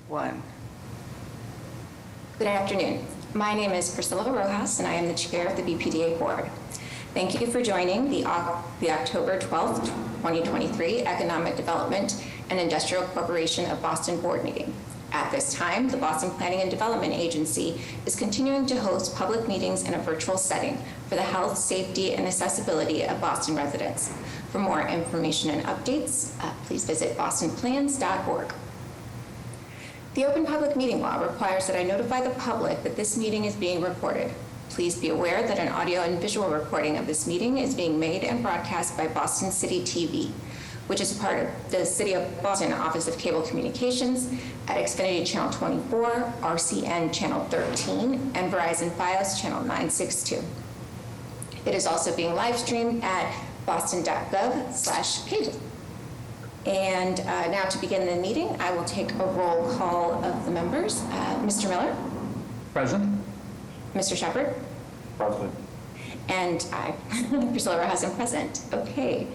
1. Good afternoon. My name is Priscilla Rojas, and I am the chair of the BPDA board. Thank you for joining the October 12th, 2023 Economic Development and Industrial Corporation of Boston board meeting. At this time, the Boston Planning and Development Agency is continuing to host public meetings in a virtual setting for the health, safety, and accessibility of Boston residents. For more information and updates, please visit bostonplans.org. The Open Public Meeting Law requires that I notify the public that this meeting is being recorded. Please be aware that an audio and visual recording of this meeting is being made and broadcast by Boston City TV, which is part of the City of Boston Office of Cable Communications at Xfinity Channel 24, RCN Channel 13, and Verizon Fios Channel 962. It is also being live streamed at boston.gov/cable. And now to begin the meeting, I will take a roll call of the members. Mr. Miller? Present. Mr. Shepherd? Present. And I, Priscilla Rojas, am present. Okay,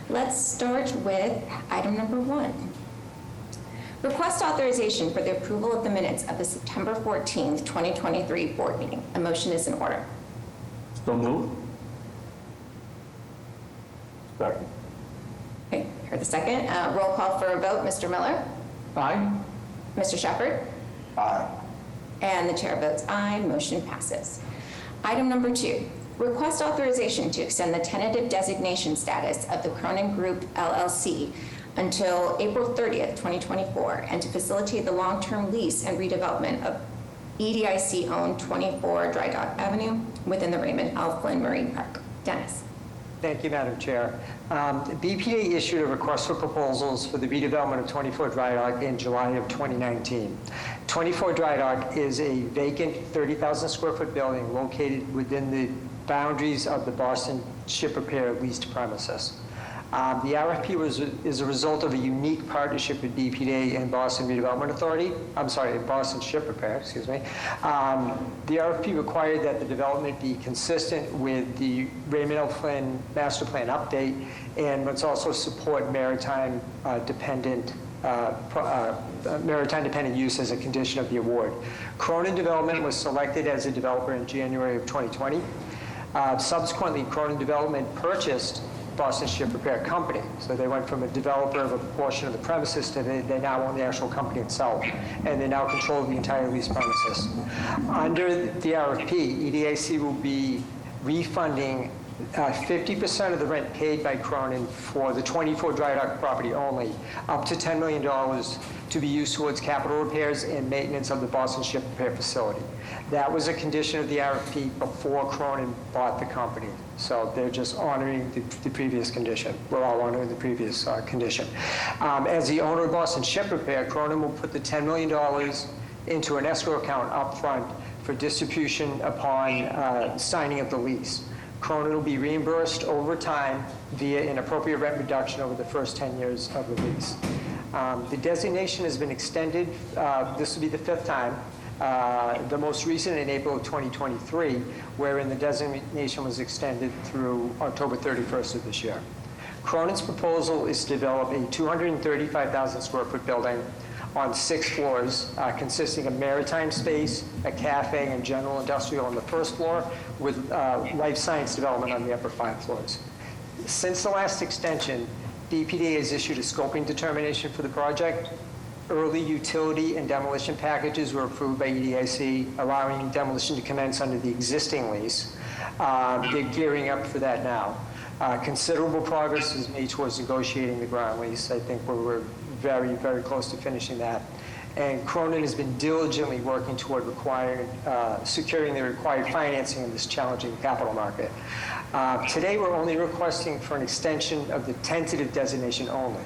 let's start with item number 1. Request authorization for the approval of the minutes of the September 14th, 2023 board meeting. A motion is in order. So moved. Second. Okay, heard the second. Roll call for a vote. Mr. Miller? Aye. Mr. Shepherd? Aye. And the chair votes aye. Motion passes. Item number 2, request authorization to extend the tentative designation status of the Cronin Group LLC until April 30th, 2024, and to facilitate the long-term lease and redevelopment of EDIC-owned 24 Dry Dock Avenue within the Raymond L. Flynn Marine Park. Dennis. Thank you, Madam Chair. BPDA issued a request for proposals for the redevelopment of 24 Dry Dock in July of 2019. 24 Dry Dock is a vacant 30,000 square foot building located within the boundaries of the Boston Ship Repair leased premises. The RFP is a result of a unique partnership with BPDA and Boston Redevelopment Authority. Boston Ship Repair, excuse me. The RFP required that the development be consistent with the Raymond L. Flynn Master Plan update, and let's also support maritime dependent use as a condition of the award. Cronin Development was selected as a developer in January of 2020. Subsequently, Cronin Development purchased Boston Ship Repair Company. So they went from a developer of a portion of the premises to they now own the actual company itself, and they now control the entire lease premises. Under the RFP, EDIC will be refunding 50% of the rent paid by Cronin for the 24 Dry Dock property only, up to $10 million to be used towards capital repairs and maintenance of the Boston Ship Repair facility. That was a condition of the RFP before Cronin bought the company. So they're just honoring the previous condition. We're all honoring the previous condition. As the owner of Boston Ship Repair, Cronin will put the $10 million into an escrow account up front for distribution upon signing of the lease. Cronin will be reimbursed over time via an appropriate rent reduction over the first 10 years of the lease. The designation has been extended. This will be the 5th time. The most recent in April of 2023, wherein the designation was extended through October 31st of this year. Cronin's proposal is to develop a 235,000 square foot building on 6 floors, consisting of maritime space, a cafe, and general industrial on the first floor, with life science development on the upper 5 floors. Since the last extension, BPDA has issued a scoping determination for the project. Early utility and demolition packages were approved by EDIC, allowing demolition to commence under the existing lease. They're gearing up for that now. Considerable progress is made towards negotiating the ground lease. I think we're very, very close to finishing that. And Cronin has been diligently working toward securing the required financing in this challenging capital market. Today, we're only requesting for an extension of the tentative designation only.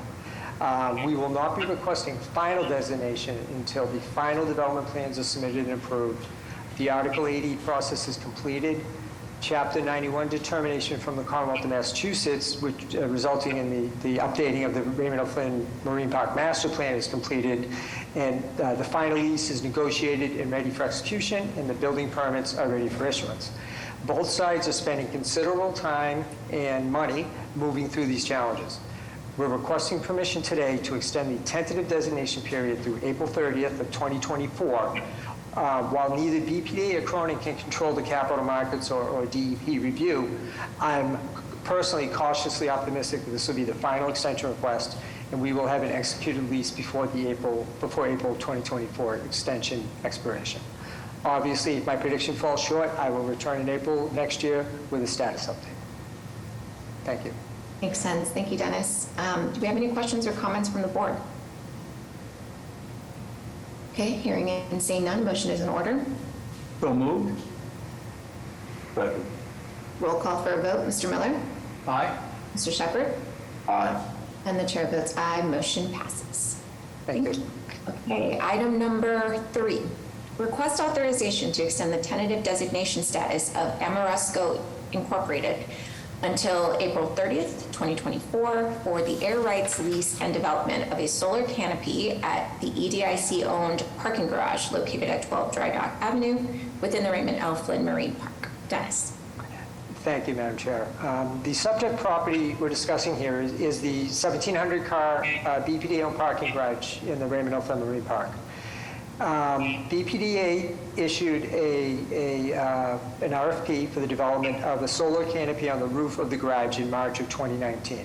We will not be requesting final designation until the final development plans are submitted and approved. The Article 80 process is completed. Chapter 91 determination from the Commonwealth of Massachusetts, which resulting in the updating of the Raymond L. Flynn Marine Park Master Plan, is completed, and the final lease is negotiated and ready for execution, and the building permits are ready for issuance. Both sides are spending considerable time and money moving through these challenges. We're requesting permission today to extend the tentative designation period through April 30th of 2024. While neither BPDA or Cronin can control the capital markets or DEP review, I'm personally cautiously optimistic that this will be the final extension request, and we will have an executed lease before April 2024 extension expiration. Obviously, if my prediction falls short, I will return in April next year with a status update. Thank you. Makes sense. Thank you, Dennis. Do we have any questions or comments from the board? Okay, hearing and seeing none, motion is in order. So moved. Second. Roll call for a vote. Mr. Miller? Aye. Mr. Shepherd? Aye. And the chair votes aye. Motion passes. Thank you. Okay, item number 3. Request authorization to extend the tentative designation status of Amoresco Incorporated until April 30th, 2024 for the air rights lease and development of a solar canopy at the EDIC-owned parking garage located at 12 Dry Dock Avenue within the Raymond L. Flynn Marine Park. Dennis. Thank you, Madam Chair. The subject property we're discussing here is the 1,700-car BPDA-owned parking garage in the Raymond L. Flynn Marine Park. BPDA issued an RFP for the development of a solar canopy on the roof of the garage in March of 2019.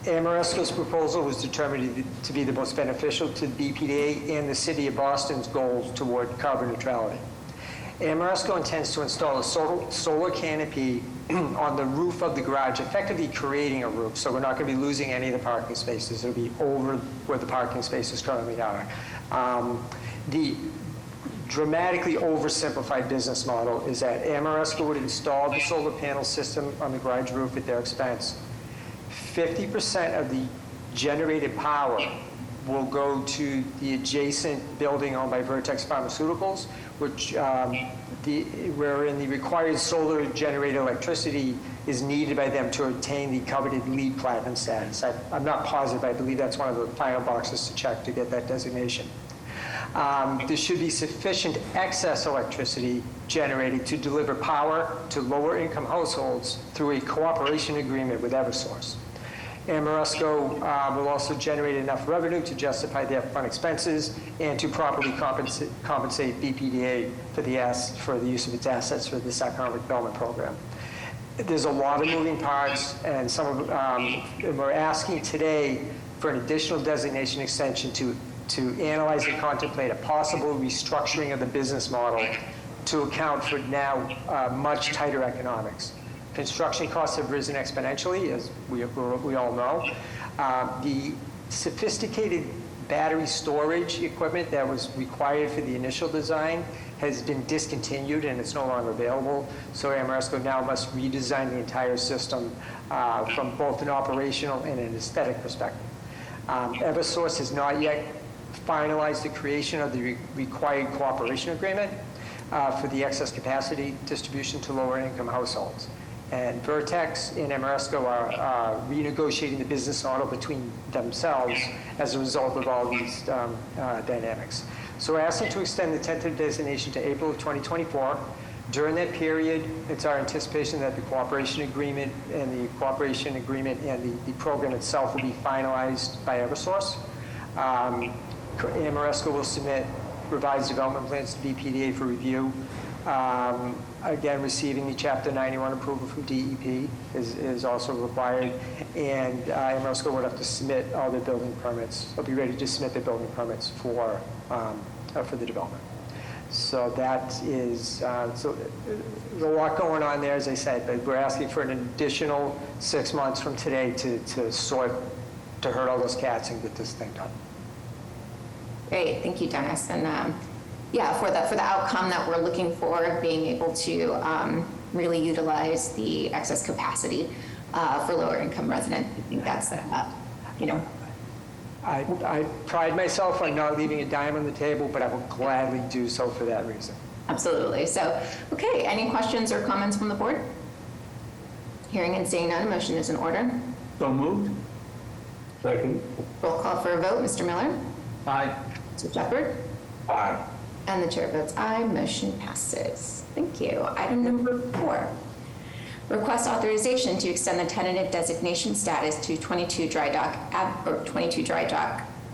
Amoresco's proposal was determined to be the most beneficial to BPDA and the City of Boston's goals toward carbon neutrality. Amoresco intends to install a solar canopy on the roof of the garage, effectively creating a roof, so we're not going to be losing any of the parking spaces. It'll be over where the parking spaces currently are. The dramatically oversimplified business model is that Amoresco would install the solar panel system on the garage roof at their expense. 50% of the generated power will go to the adjacent building owned by Vertex Pharmaceuticals, which wherein the required solar generated electricity is needed by them to obtain the coveted LEED Platinum status. I'm not positive, I believe that's one of the final boxes to check to get that designation. There should be sufficient excess electricity generated to deliver power to lower income households through a cooperation agreement with Eversource. Amoresco will also generate enough revenue to justify the upfront expenses and to properly compensate BPDA for the use of its assets for this economic development program. There's a lot of moving parts, and and we're asking today for an additional designation extension to analyze and contemplate a possible restructuring of the business model to account for now much tighter economics. Construction costs have risen exponentially, as we all know. The sophisticated battery storage equipment that was required for the initial design has been discontinued and it's no longer available. So Amoresco now must redesign the entire system from both an operational and an aesthetic perspective. Eversource has not yet finalized the creation of the required cooperation agreement for the excess capacity distribution to lower income households. And Vertex and Amoresco are renegotiating the business model between themselves as a result of all these dynamics. So we're asking to extend the tentative designation to April of 2024. During that period, it's our anticipation that the cooperation agreement and the program itself will be finalized by Eversource. Amoresco will submit revised development plans to BPDA for review. Again, receiving the Chapter 91 approval from DEP is also required, and Amoresco would have to submit all their building permits. They'll be ready to submit their building permits for the development. So that is, so there's a lot going on there, as I said, but we're asking for an additional 6 months from today to herd all those cats and get this thing done. Great, thank you, Dennis. And yeah, for the outcome that we're looking for, of being able to really utilize the excess capacity for lower income residents, I think that's I pride myself on not leaving a dime on the table, but I will gladly do so for that reason. Absolutely. So, okay, any questions or comments from the board? Hearing and seeing none, motion is in order. So moved. Second. Roll call for a vote. Mr. Miller? Aye. Mr. Shepherd? Aye. And the chair votes aye. Motion passes. Thank you. Item number 4. Request authorization to extend the tentative designation status to 22 Dry Dock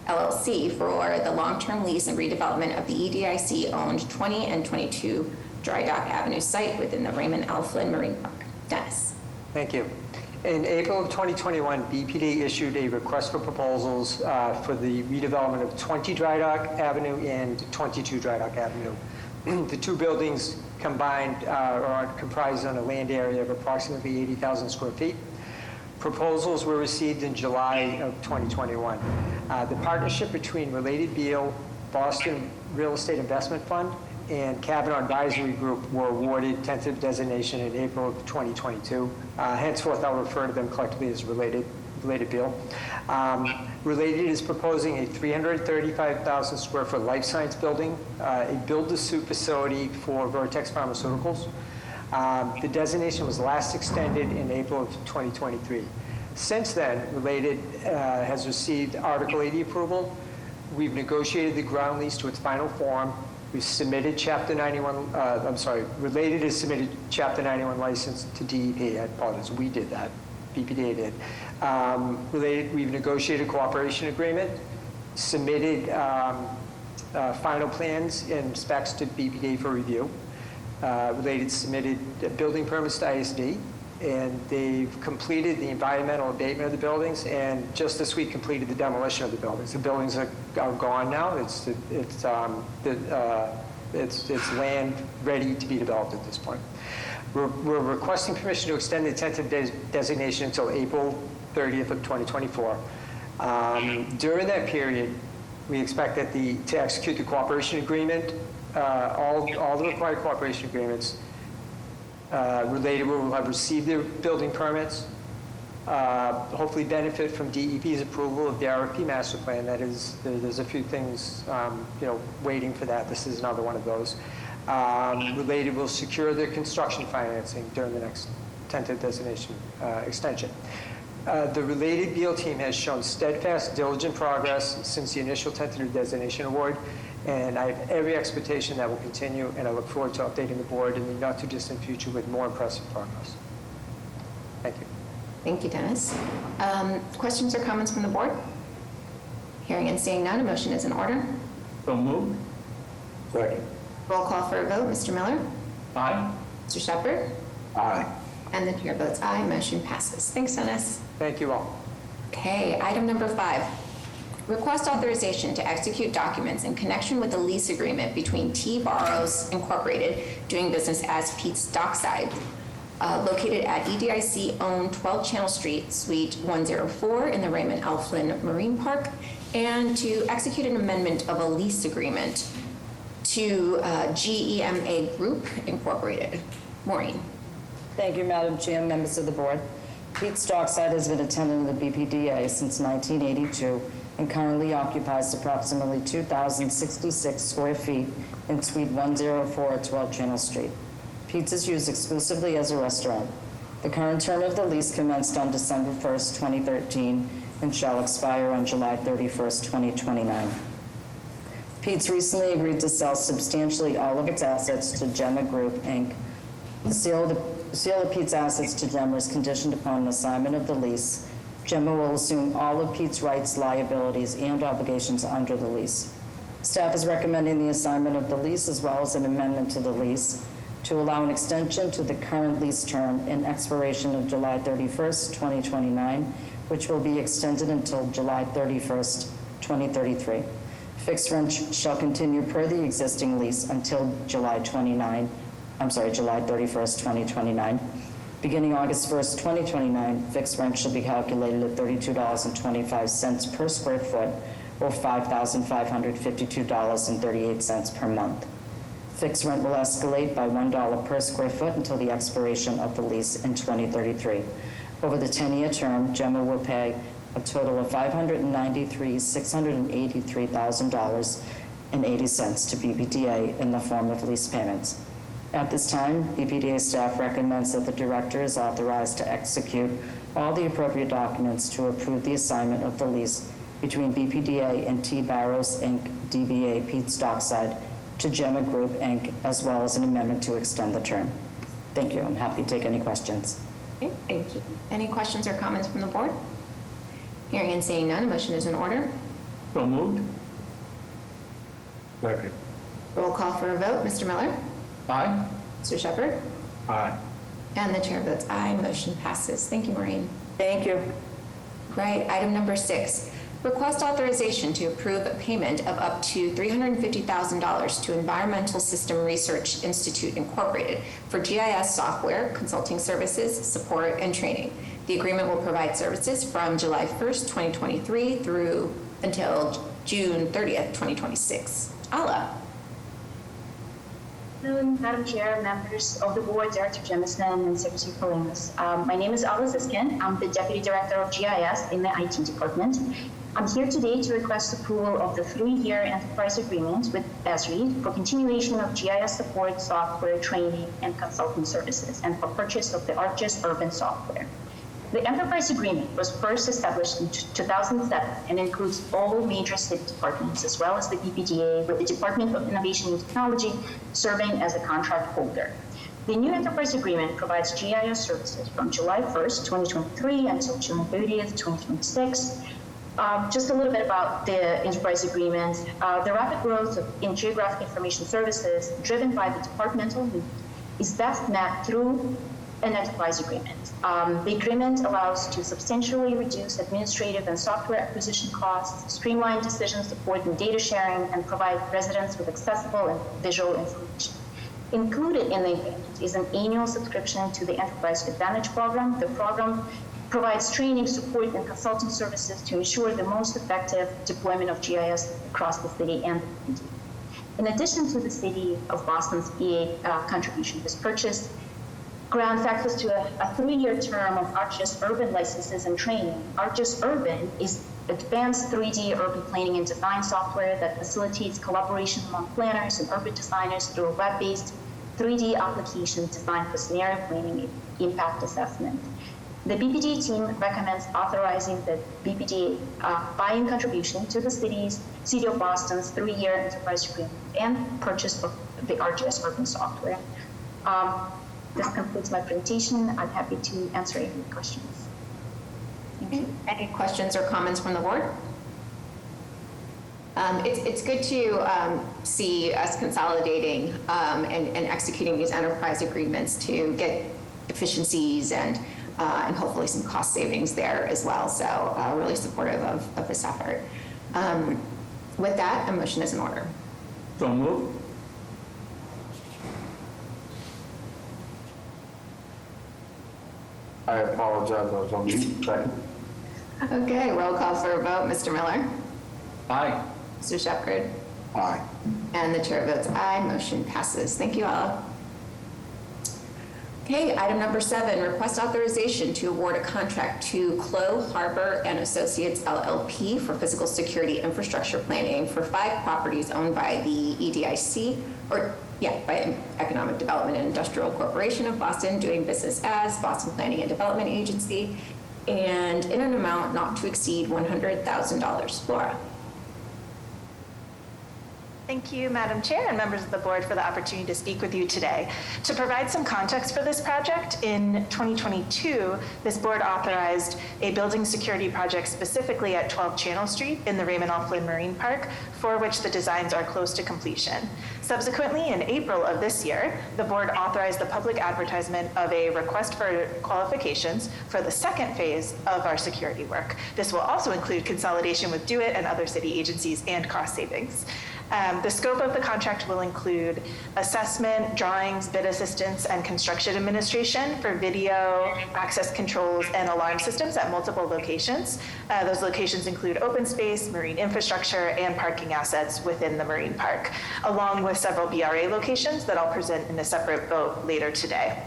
LLC for the long-term lease and redevelopment of the EDIC-owned 20 and 22 Dry Dock Avenue site within the Raymond L. Flynn Marine Park. Dennis. Thank you. In April of 2021, BPD issued a request for proposals for the redevelopment of 20 Dry Dock Avenue and 22 Dry Dock Avenue. The two buildings combined are comprised on a land area of approximately 80,000 square feet. Proposals were received in July of 2021. The partnership between Related Beal, Boston Real Estate Investment Fund, and Kavanaugh Advisory Group were awarded tentative designation in April of 2022. Henceforth, I'll refer to them collectively as Related Beal. Related is proposing a 335,000 square foot life science building, a build-to-suit facility for Vertex Pharmaceuticals. The designation was last extended in April of 2023. Since then, Related has received Article 80 approval. We've negotiated the ground lease to its final form. We've submitted Chapter 91, Related has submitted Chapter 91 license to DEP. I apologize, we did that. BPDA did. Related, we've negotiated a cooperation agreement, submitted final plans and specs to BPDA for review. Related submitted building permits to ISD, and they've completed the environmental abatement of the buildings, and just this week completed the demolition of the buildings. The buildings are gone now. It's land ready to be developed at this point. We're requesting permission to extend the tentative designation until April 30th of 2024. During that period, we expect that to execute the cooperation agreement, all the required cooperation agreements. Related will have received their building permits, hopefully benefit from DEP's approval of the RFP master plan. That is, there's a few things, waiting for that. This is another one of those. Related will secure their construction financing during the next tentative designation extension. The Related Beal team has shown steadfast, diligent progress since the initial tentative designation award, and I have every expectation that will continue, and I look forward to updating the board in the not-too-distant future with more impressive progress. Thank you. Thank you, Dennis. Questions or comments from the board? Hearing and seeing none, a motion is in order. So moved. Second. Roll call for a vote. Mr. Miller? Aye. Mr. Shepherd? Aye. And the chair votes aye. Motion passes. Thanks, Dennis. Thank you all. Okay, item number 5. Request authorization to execute documents in connection with the lease agreement between T. Barrows Incorporated, doing business as Pete's Dockside, located at EDIC-owned 12 Channel Street, Suite 104 in the Raymond L. Flynn Marine Park, and to execute an amendment of a lease agreement to GEMA Group Incorporated. Maureen. Thank you, Madam Chair, members of the board. Pete's Dockside has been a tenant of the BPDA since 1982 and currently occupies approximately 2,066 square feet in Suite 104 at 12 Channel Street. Pete's is used exclusively as a restaurant. The current term of the lease commenced on December 1st, 2013 and shall expire on July 31st, 2029. Pete's recently agreed to sell substantially all of its assets to Gemma Group, Inc. The sale of Pete's assets to Gemma is conditioned upon an assignment of the lease. Gemma will assume all of Pete's rights, liabilities, and obligations under the lease. Staff is recommending the assignment of the lease as well as an amendment to the lease to allow an extension to the current lease term and expiration of July 31st, 2029, which will be extended until July 31st, 2033. Fixed rent shall continue per the existing lease until July 31st, 2029. Beginning August 1st, 2029, fixed rent shall be calculated at $32.25 per square foot or $5,552.38 per month. Fixed rent will escalate by $1 per square foot until the expiration of the lease in 2033. Over the 10-year term, Gemma will pay a total of $683,080 to BPDA in the form of lease payments. At this time, BPDA staff recommends that the director is authorized to execute all the appropriate documents to approve the assignment of the lease between BPDA and T. Barrows, Inc., DBA Pete's Dockside, to Gemma Group, Inc., as well as an amendment to extend the term. Thank you. I'm happy to take any questions. Okay, thank you. Any questions or comments from the board? Hearing and seeing none, a motion is in order. So moved. Second. Roll call for a vote. Mr. Miller? Aye. Mr. Shepherd? Aye. And the chair votes aye. Motion passes. Thank you, Maureen. Thank you. Right, item number 6, request authorization to approve a payment of up to $350,000 to Environmental System Research Institute Incorporated for GIS software, consulting services, support, and training. The agreement will provide services from July 1st, 2023 through until June 30th, 2026. Ala. Good afternoon, Madam Chair, members of the board, Director Jemison, and Secretary Polinas. My name is Ala Ziskin. I'm the Deputy Director of GIS in the IT department. I'm here today to request approval of the 3-year enterprise agreement with ESRI for continuation of GIS support, software, training, and consulting services, and for purchase of the ArcGIS Urban software. The enterprise agreement was first established in 2007 and includes all major city departments, as well as the BPDA, with the Department of Innovation and Technology serving as a contract holder. The new enterprise agreement provides GIS services from July 1st, 2023 until June 30th, 2026. Just a little bit about the enterprise agreement. The rapid growth in geographic information services driven by the departmental need is best met through an enterprise agreement. The agreement allows to substantially reduce administrative and software acquisition costs, streamline decision support and data sharing, and provide residents with accessible and visual information. Included in the agreement is an annual subscription to the Enterprise Advantage program. The program provides training, support, and consulting services to ensure the most effective deployment of GIS across the city and the community. In addition to the City of Boston's EA contribution, this purchase grants access to a 3-year term of ArcGIS Urban licenses and training. ArcGIS Urban is advanced 3D urban planning and design software that facilitates collaboration among planners and urban designers through a web-based 3D application designed for scenario planning and impact assessment. The BPDA team recommends authorizing the BPDA buy-in contribution to the City of Boston's 3-year enterprise agreement and purchase of the ArcGIS Urban software. This concludes my presentation. I'm happy to answer any questions. Thank you. Any questions or comments from the board? It's good to see us consolidating and executing these enterprise agreements to get efficiencies and hopefully some cost savings there as well. So really supportive of this effort. With that, a motion is in order. So moved. I apologize, I was on mute. Second. Okay, roll call for a vote. Mr. Miller? Aye. Mr. Shepherd? Aye. And the chair votes aye. Motion passes. Thank you all. Okay, item number 7, request authorization to award a contract to Clow Harbor and Associates LLP for physical security infrastructure planning for 5 properties owned by the EDIC, by Economic Development and Industrial Corporation of Boston, doing business as Boston Planning and Development Agency, and in an amount not to exceed $100,000. Laura. Thank you, Madam Chair and members of the board, for the opportunity to speak with you today. To provide some context for this project, in 2022, this board authorized a building security project specifically at 12 Channel Street in the Raymond L. Flynn Marine Park, for which the designs are close to completion. Subsequently, in April of this year, the board authorized the public advertisement of a request for qualifications for the 2nd phase of our security work. This will also include consolidation with DoIT and other city agencies and cost savings. The scope of the contract will include assessment, drawings, bid assistance, and construction administration for video, access controls, and alarm systems at multiple locations. Those locations include open space, marine infrastructure, and parking assets within the marine park, along with several BRA locations that I'll present in a separate vote later today.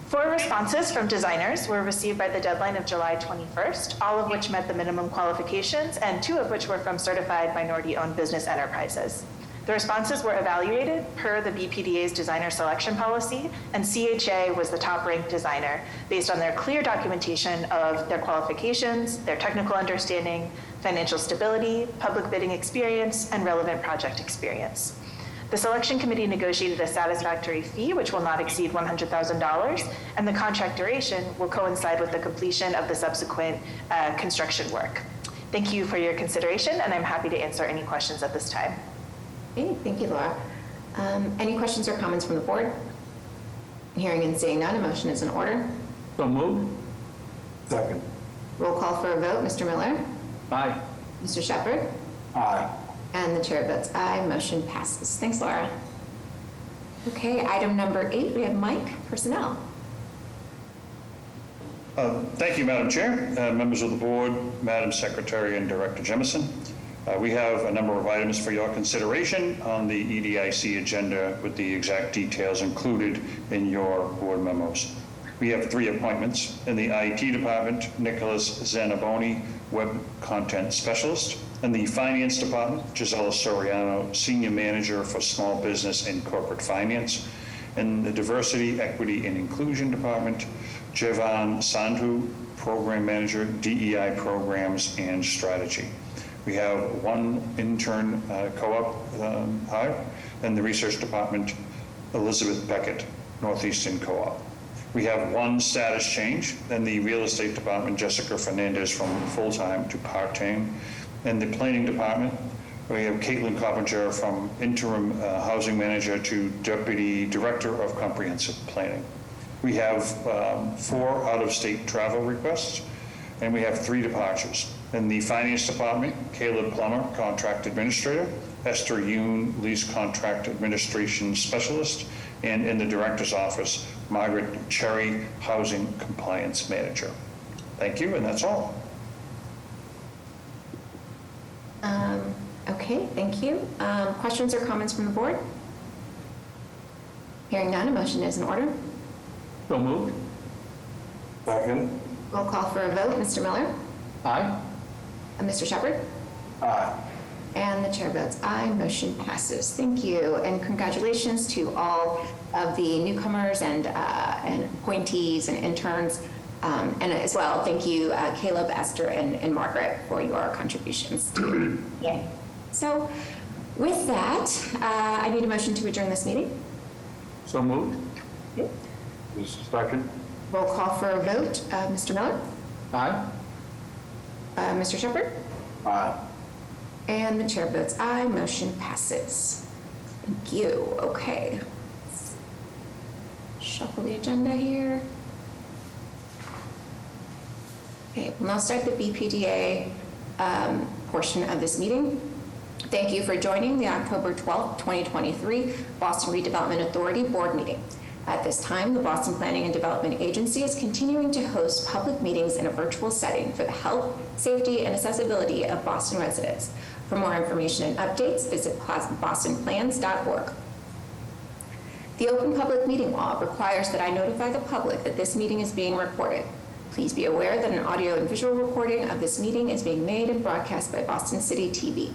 4 responses from designers were received by the deadline of July 21st, all of which met the minimum qualifications, and 2 of which were from certified minority-owned business enterprises. The responses were evaluated per the BPDA's designer selection policy, and CHA was the top-ranked designer based on their clear documentation of their qualifications, their technical understanding, financial stability, public bidding experience, and relevant project experience. The selection committee negotiated a satisfactory fee, which will not exceed $100,000, and the contract duration will coincide with the completion of the subsequent construction work. Thank you for your consideration, and I'm happy to answer any questions at this time. Okay, thank you, Laura. Any questions or comments from the board? Hearing and seeing none, a motion is in order. So moved. Second. Roll call for a vote. Mr. Miller? Aye. Mr. Shepherd? Aye. And the chair votes aye. Motion passes. Thanks, Laura. Okay, item number 8, we have Mike, personnel. Thank you, Madam Chair, members of the board, Madam Secretary, and Director Jemison. We have a number of items for your consideration on the EDIC agenda with the exact details included in your board memos. We have 3 appointments. In the IT department, Nicholas Zanaboni, Web Content Specialist. In the Finance Department, Gisela Soriano, Senior Manager for Small Business and Corporate Finance. In the Diversity, Equity, and Inclusion Department, Jevan Sandhu, Program Manager, DEI Programs and Strategy. We have 1 intern co-op hire. In the Research Department, Elizabeth Beckett, Northeastern Co-op. We have 1 status change. In the Real Estate Department, Jessica Fernandez from full-time to part-time. In the Planning Department, we have Caitlin Coppinger from interim housing manager to deputy director of comprehensive planning. We have 4 out-of-state travel requests, and we have 3 departures. In the Finance Department, Caleb Plummer, contract administrator, Esther Yoon, lease contract administration specialist, and in the director's office, Margaret Cherry, housing compliance manager. Thank you, and that's all. Okay, thank you. Questions or comments from the board? Hearing none, a motion is in order. So moved. Second. Roll call for a vote. Mr. Miller? Aye. Mr. Shepherd? Aye. And the chair votes aye. Motion passes. Thank you, and congratulations to all of the newcomers and appointees and interns, and as well, thank you, Caleb, Esther, and Margaret for your contributions. Yay. So, with that, I need a motion to adjourn this meeting. So moved. Second. Roll call for a vote. Mr. Miller? Aye. Mr. Shepherd? Aye. And the chair votes aye. Motion passes. Thank you. Okay. Let's shuffle the agenda here. Okay, we'll now start the BPDA portion of this meeting. Thank you for joining the October 12th, 2023 Boston Redevelopment Authority Board meeting. At this time, the Boston Planning and Development Agency is continuing to host public meetings in a virtual setting for the health, safety, and accessibility of Boston residents. For more information and updates, visit bostonplans.org. The Open Public Meeting Law requires that I notify the public that this meeting is being recorded. Please be aware that an audio and visual recording of this meeting is being made and broadcast by Boston City TV,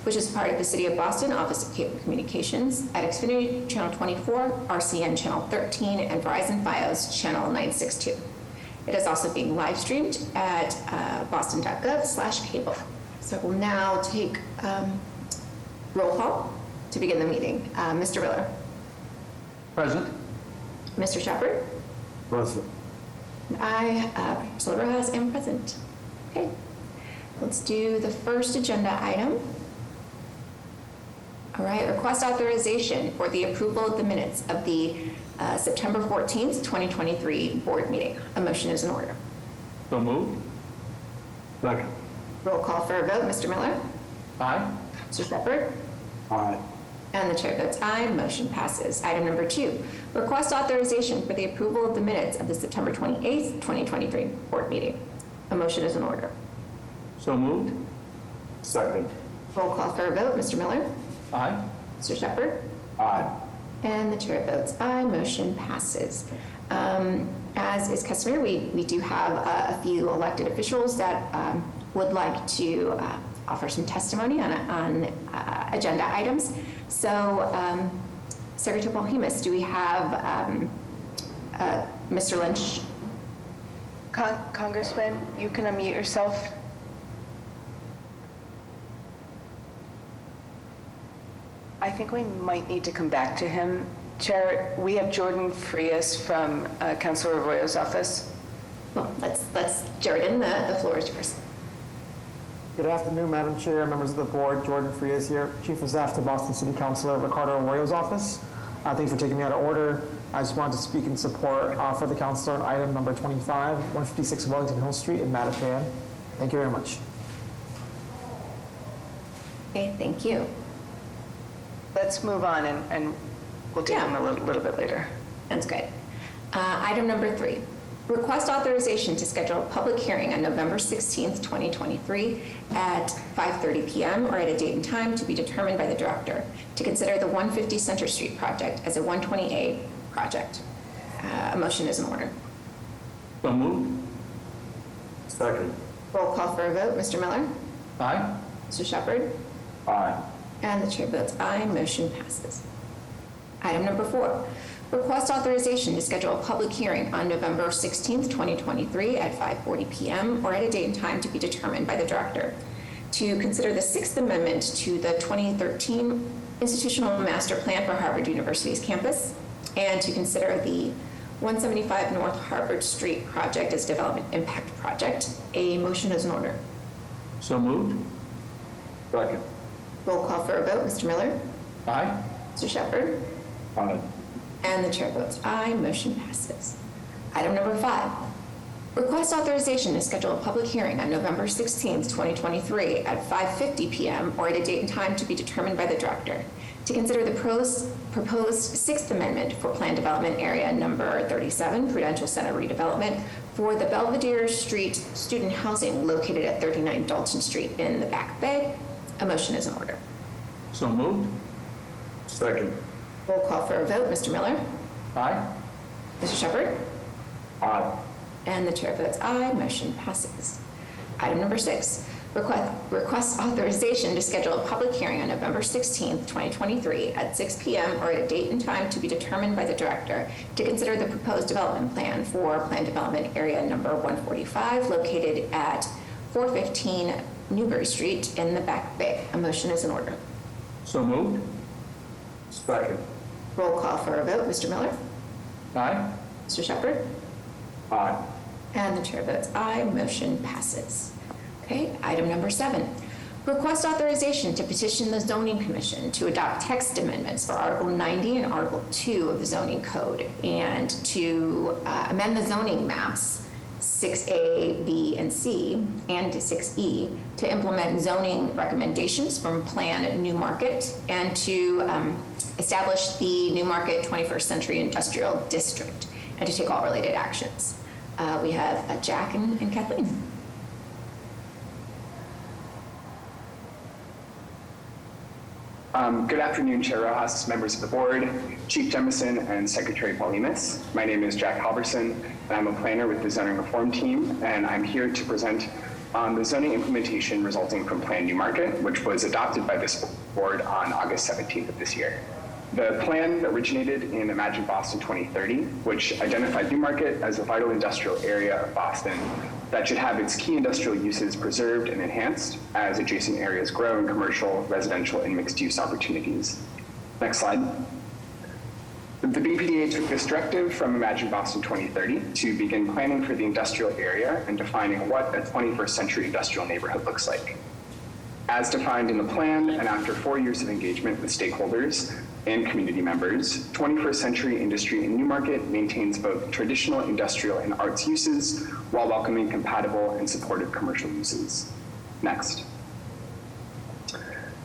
which is part of the City of Boston Office of Cable Communications at Xfinity Channel 24, RCN Channel 13, and Verizon Fios Channel 962. It is also being live streamed at boston.gov/cable. So we'll now take roll call to begin the meeting. Mr. Miller. Present. Mr. Shepherd. Present. Priscilla Rojas, am present. Okay, let's do the first agenda item. All right, request authorization for the approval of the minutes of the September 14th, 2023 board meeting. A motion is in order. So moved. Second. Roll call for a vote. Mr. Miller? Aye. Mr. Shepherd? Aye. And the chair votes aye. Motion passes. Item number 2, request authorization for the approval of the minutes of the September 28th, 2023 board meeting. A motion is in order. So moved. Second. Roll call for a vote. Mr. Miller? Aye. Mr. Shepherd? Aye. And the chair votes aye. Motion passes. As is customary, we do have a few elected officials that would like to offer some testimony on agenda items. So, Secretary Polhemus, do we have Mr. Lynch? Congressman, you can unmute yourself. I think we might need to come back to him. Chair, we have Jordan Frias from Councilor Arroyo's office. Well, let's Jordan, the floor is yours. Good afternoon, Madam Chair, members of the board. Jordan Frias here, Chief of Staff to Boston City Councilor Ricardo Arroyo's office. Thanks for taking me out of order. I just wanted to speak in support for the councilor on item number 25, 156 Wellington Hill Street in Mattapan. Thank you very much. Okay, thank you. Let's move on and we'll take him a little bit later. Sounds good. Item number 3, request authorization to schedule a public hearing on November 16th, 2023 at 5:30 p.m. or at a date and time to be determined by the director to consider the 150 Center Street project as a 120A project. A motion is in order. So moved. Second. Roll call for a vote. Mr. Miller? Aye. Mr. Shepherd? Aye. And the chair votes aye, motion passes. Item number 4, request authorization to schedule a public hearing on November 16th, 2023 at 5:40 p.m. or at a date and time to be determined by the director to consider the 6th Amendment to the 2013 Institutional Master Plan for Harvard University's campus and to consider the 175 North Harvard Street project as development impact project. A motion is in order. So moved. Second. Roll call for a vote. Mr. Miller? Aye. Mr. Shepherd? Aye. And the chair votes aye, motion passes. Item number 5, request authorization to schedule a public hearing on November 16th, 2023 at 5:50 p.m. or at a date and time to be determined by the director to consider the proposed 6th Amendment for Plan Development Area Number 37, Prudential Center redevelopment for the Belvedere Street student housing located at 39 Dalton Street in the Back Bay. A motion is in order. So moved. Second. Roll call for a vote. Mr. Miller? Aye. Mr. Shepherd? Aye. And the chair votes aye, motion passes. Item number 6, request authorization to schedule a public hearing on November 16th, 2023 at 6 p.m. or at a date and time to be determined by the director to consider the proposed development plan for Plan Development Area Number 145 located at 415 Newbury Street in the Back Bay. A motion is in order. So moved. Second. Roll call for a vote. Mr. Miller? Aye. Mr. Shepherd? Aye. And the chair votes aye, motion passes. Okay, item number 7. Request authorization to petition the Zoning Commission to adopt text amendments for Article 90 and Article 2 of the Zoning Code and to amend the zoning maps 6A, B, and C, and 6E to implement zoning recommendations from Plan New Market and to establish the New Market 21st Century Industrial District and to take all related actions. We have Jack and Kathleen. Good afternoon, Chair Rojas, members of the board, Chief Jemison, and Secretary Paulinas. My name is Jack Halverson, and I'm a planner with the Zoning Reform Team, and I'm here to present on the zoning implementation resulting from Plan New Market, which was adopted by this board on August 17th of this year. The plan originated in Imagine Boston 2030, which identified New Market as a vital industrial area of Boston that should have its key industrial uses preserved and enhanced as adjacent areas grow in commercial, residential, and mixed-use opportunities. Next slide. The BPDA took this directive from Imagine Boston 2030 to begin planning for the industrial area and defining what a 21st century industrial neighborhood looks like. As defined in the plan, and after 4 years of engagement with stakeholders and community members, 21st Century Industry in New Market maintains both traditional industrial and arts uses while welcoming compatible and supportive commercial uses. Next.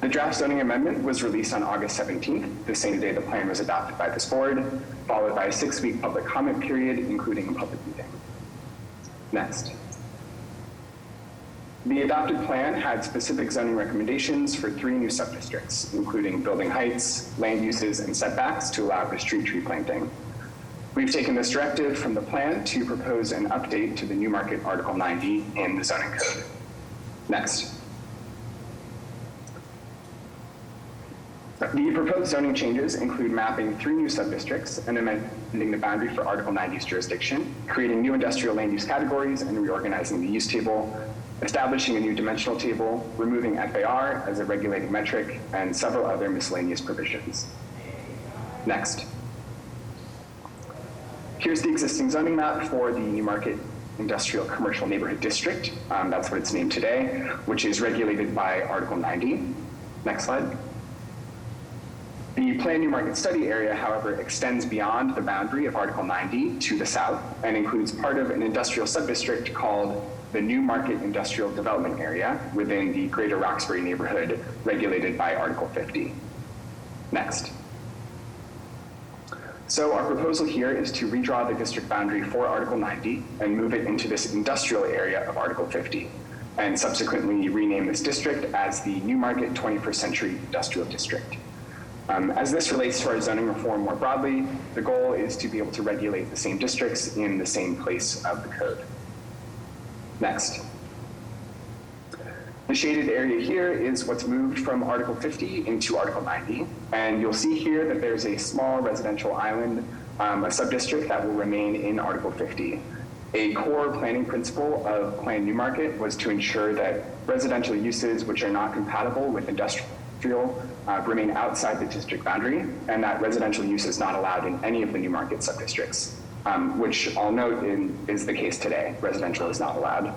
The draft zoning amendment was released on August 17th, the same day the plan was adopted by this board, followed by a 6-week public comment period, including a public meeting. Next. The adopted plan had specific zoning recommendations for 3 new subdistricts, including building heights, land uses, and setbacks to allow for street tree planting. We've taken this directive from the plan to propose an update to the New Market Article 90 in the zoning code. Next. The proposed zoning changes include mapping 3 new subdistricts and amending the boundary for Article 90's jurisdiction, creating new industrial land use categories and reorganizing the use table, establishing a new dimensional table, removing FAR as a regulating metric, and several other miscellaneous provisions. Next. Here's the existing zoning map for the Newmarket Industrial Commercial Neighborhood District. That's what it's named today, which is regulated by Article 90. Next slide. The planned Newmarket study area, however, extends beyond the boundary of Article 90 to the south and includes part of an industrial subdistrict called the Newmarket Industrial Development Area within the Greater Roxbury neighborhood regulated by Article 50. Next. So our proposal here is to redraw the district boundary for Article 90 and move it into this industrial area of Article 50, and subsequently rename this district as the Newmarket 21st Century Industrial District. As this relates to our zoning reform more broadly, the goal is to be able to regulate the same districts in the same place of the code. Next. The shaded area here is what's moved from Article 50 into Article 90, and you'll see here that there's a small residential island, a subdistrict that will remain in Article 50. A core planning principle of Plan Newmarket was to ensure that residential uses which are not compatible with industrial remain outside the district boundary, and that residential use is not allowed in any of the Newmarket subdistricts, which I'll note is the case today. Residential is not allowed.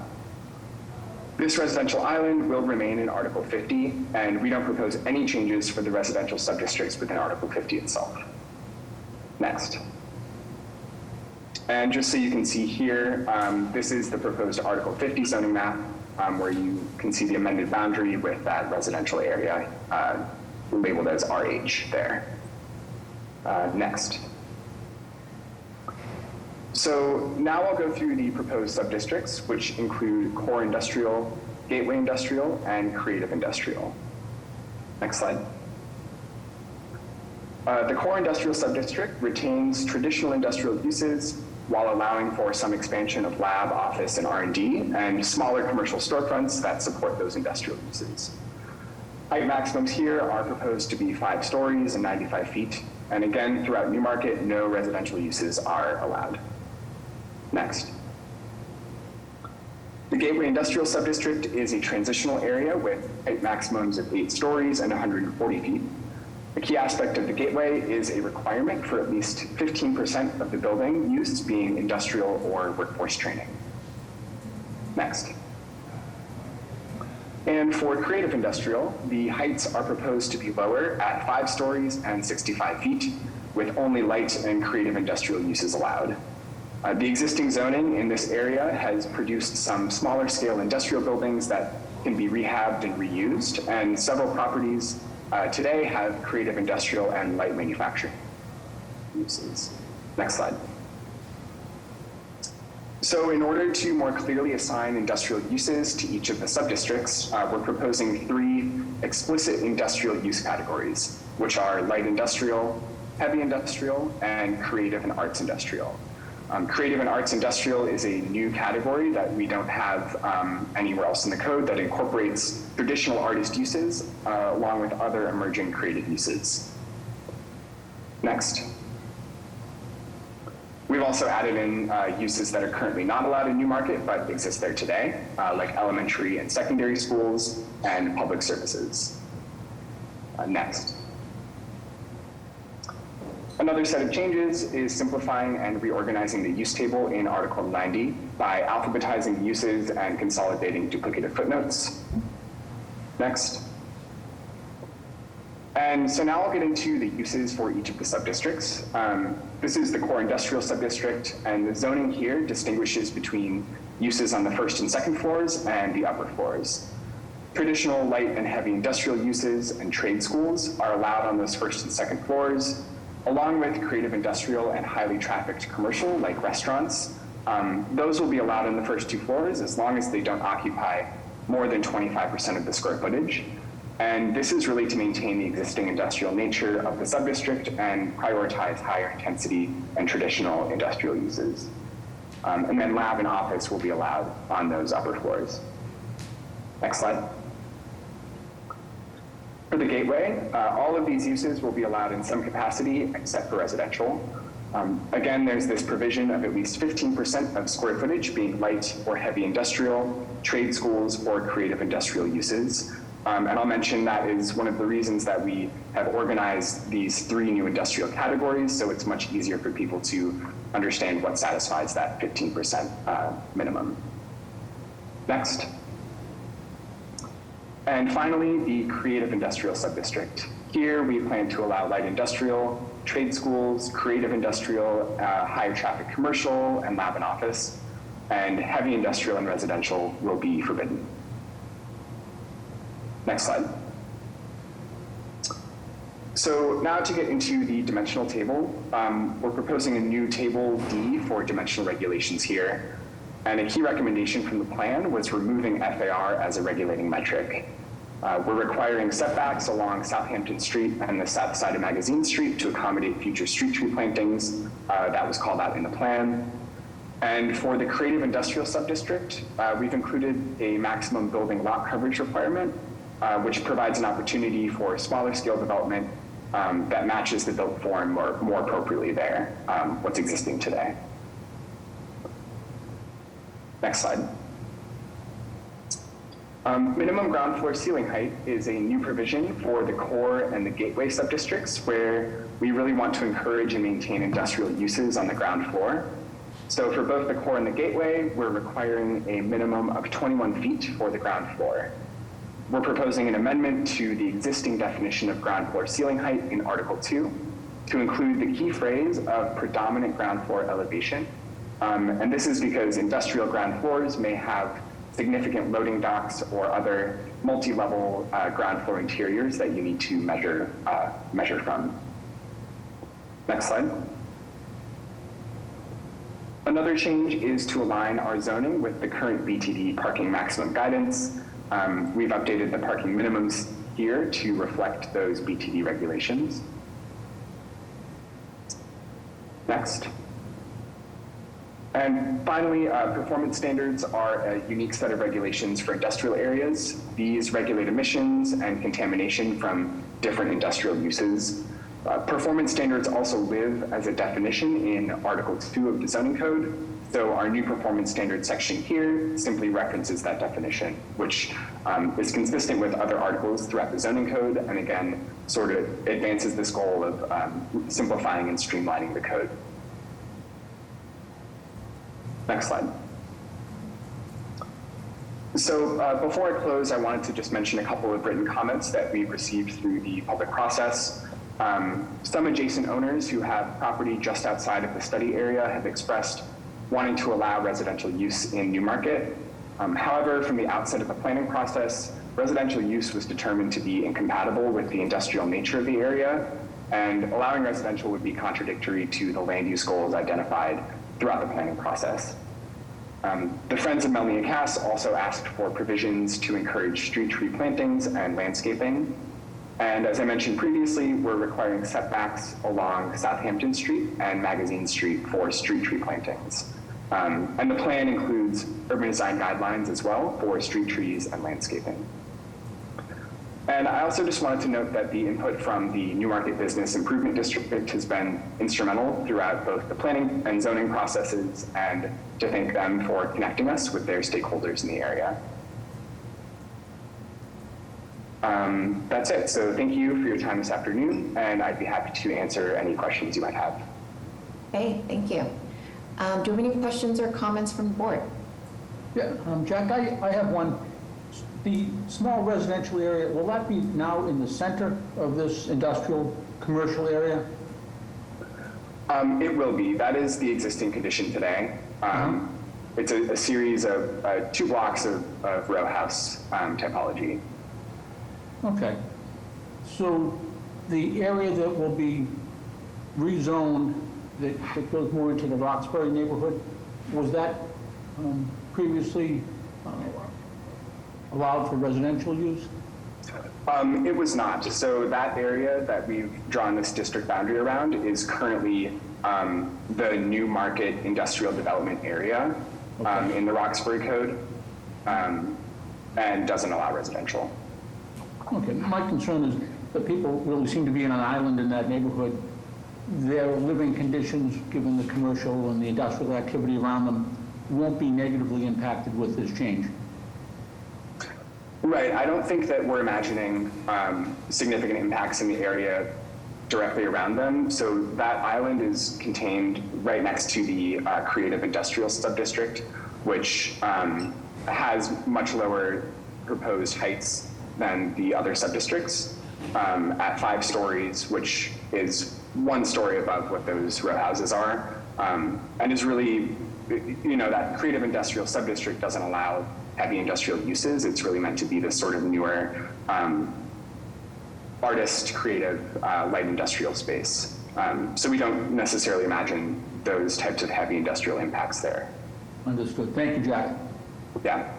This residential island will remain in Article 50, and we don't propose any changes for the residential subdistricts within Article 50 itself. Next. And just so you can see here, this is the proposed Article 50 zoning map, where you can see the amended boundary with that residential area labeled as RH there. Next. So now I'll go through the proposed subdistricts, which include core industrial, gateway industrial, and creative industrial. Next slide. The core industrial subdistrict retains traditional industrial uses while allowing for some expansion of lab, office, and R&D, and smaller commercial storefronts that support those industrial uses. Height maximums here are proposed to be 5 stories and 95 feet. And again, throughout Newmarket, no residential uses are allowed. Next. The Gateway Industrial Subdistrict is a transitional area with height maximums of 8 stories and 140 feet. The key aspect of the gateway is a requirement for at least 15% of the building use being industrial or workforce training. Next. And for creative industrial, the heights are proposed to be lower at 5 stories and 65 feet, with only light and creative industrial uses allowed. The existing zoning in this area has produced some smaller scale industrial buildings that can be rehabbed and reused, and several properties today have creative industrial and light manufacturing uses. Next slide. So in order to more clearly assign industrial uses to each of the subdistricts, we're proposing 3 explicit industrial use categories, which are light industrial, heavy industrial, and creative and arts industrial. Creative and arts industrial is a new category that we don't have anywhere else in the code that incorporates traditional artist uses along with other emerging creative uses. Next. We've also added in uses that are currently not allowed in Newmarket but exist there today, like elementary and secondary schools and public services. Next. Another set of changes is simplifying and reorganizing the use table in Article 90 by alphabetizing uses and consolidating duplicative footnotes. Next. And so now I'll get into the uses for each of the subdistricts. This is the core industrial subdistrict, and the zoning here distinguishes between uses on the first and second floors and the upper floors. Traditional light and heavy industrial uses and trade schools are allowed on those first and second floors, along with creative industrial and highly trafficked commercial, like restaurants. Those will be allowed on the first 2 floors as long as they don't occupy more than 25% of the square footage. And this is really to maintain the existing industrial nature of the subdistrict and prioritize higher intensity and traditional industrial uses. And then lab and office will be allowed on those upper floors. Next slide. For the gateway, all of these uses will be allowed in some capacity except for residential. Again, there's this provision of at least 15% of square footage being light or heavy industrial, trade schools, or creative industrial uses. And I'll mention that is one of the reasons that we have organized these 3 new industrial categories, so it's much easier for people to understand what satisfies that 15% minimum. Next. And finally, the creative industrial subdistrict. Here, we plan to allow light industrial, trade schools, creative industrial, higher traffic commercial, and lab and office, and heavy industrial and residential will be forbidden. Next slide. So now to get into the dimensional table, we're proposing a new table D for dimensional regulations here. And a key recommendation from the plan was removing FAR as a regulating metric. We're requiring setbacks along Southampton Street and the south side of Magazine Street to accommodate future street tree plantings. That was called out in the plan. And for the creative industrial subdistrict, we've included a maximum building lot coverage requirement, which provides an opportunity for smaller scale development that matches the built form more appropriately there, what's existing today. Next slide. Minimum ground floor ceiling height is a new provision for the core and the gateway subdistricts where we really want to encourage and maintain industrial uses on the ground floor. So for both the core and the gateway, we're requiring a minimum of 21 feet for the ground floor. We're proposing an amendment to the existing definition of ground floor ceiling height in Article 2 to include the key phrase of predominant ground floor elevation. And this is because industrial ground floors may have significant loading docks or other multi-level ground floor interiors that you need to measure from. Next slide. Another change is to align our zoning with the current BTD parking maximum guidance. We've updated the parking minimums here to reflect those BTD regulations. Next. And finally, performance standards are a unique set of regulations for industrial areas. These regulate emissions and contamination from different industrial uses. Performance standards also live as a definition in Article 2 of the zoning code. So our new performance standards section here simply references that definition, which is consistent with other articles throughout the zoning code, and again, sort of advances this goal of simplifying and streamlining the code. Next slide. So before I close, I wanted to just mention a couple of written comments that we received through the public process. Some adjacent owners who have property just outside of the study area have expressed wanting to allow residential use in Newmarket. However, from the outset of the planning process, residential use was determined to be incompatible with the industrial nature of the area, and allowing residential would be contradictory to the land use goals identified throughout the planning process. The Friends of Melnea Cass also asked for provisions to encourage street tree plantings and landscaping. And as I mentioned previously, we're requiring setbacks along Southampton Street and Magazine Street for street tree plantings. And the plan includes urban design guidelines as well for street trees and landscaping. And I also just wanted to note that the input from the Newmarket Business Improvement District has been instrumental throughout both the planning and zoning processes, and to thank them for connecting us with their stakeholders in the area. That's it. So thank you for your time this afternoon, and I'd be happy to answer any questions you might have. Okay, thank you. Do you have any questions or comments from the board? Yeah, Jack, I have one. The small residential area, will that be now in the center of this industrial commercial area? It will be. That is the existing condition today. It's a series of 2 blocks of row house typology. Okay. So the area that will be rezoned that goes more into the Roxbury neighborhood, was that previously allowed for residential use? It was not. So that area that we've drawn this district boundary around is currently the Newmarket industrial development area in the Roxbury code, and doesn't allow residential. Okay, my concern is that people really seem to be in an island in that neighborhood their living conditions, given the commercial and the industrial activity around them, won't be negatively impacted with this change? Right. I don't think that we're imagining significant impacts in the area directly around them. So that island is contained right next to the creative industrial subdistrict, which has much lower proposed heights than the other subdistricts at 5 stories, which is 1 story above what those row houses are, and is really, that creative industrial subdistrict doesn't allow heavy industrial uses. It's really meant to be this sort of newer artist, creative, light industrial space. So we don't necessarily imagine those types of heavy industrial impacts there. Understood. Thank you, Jack. Yeah.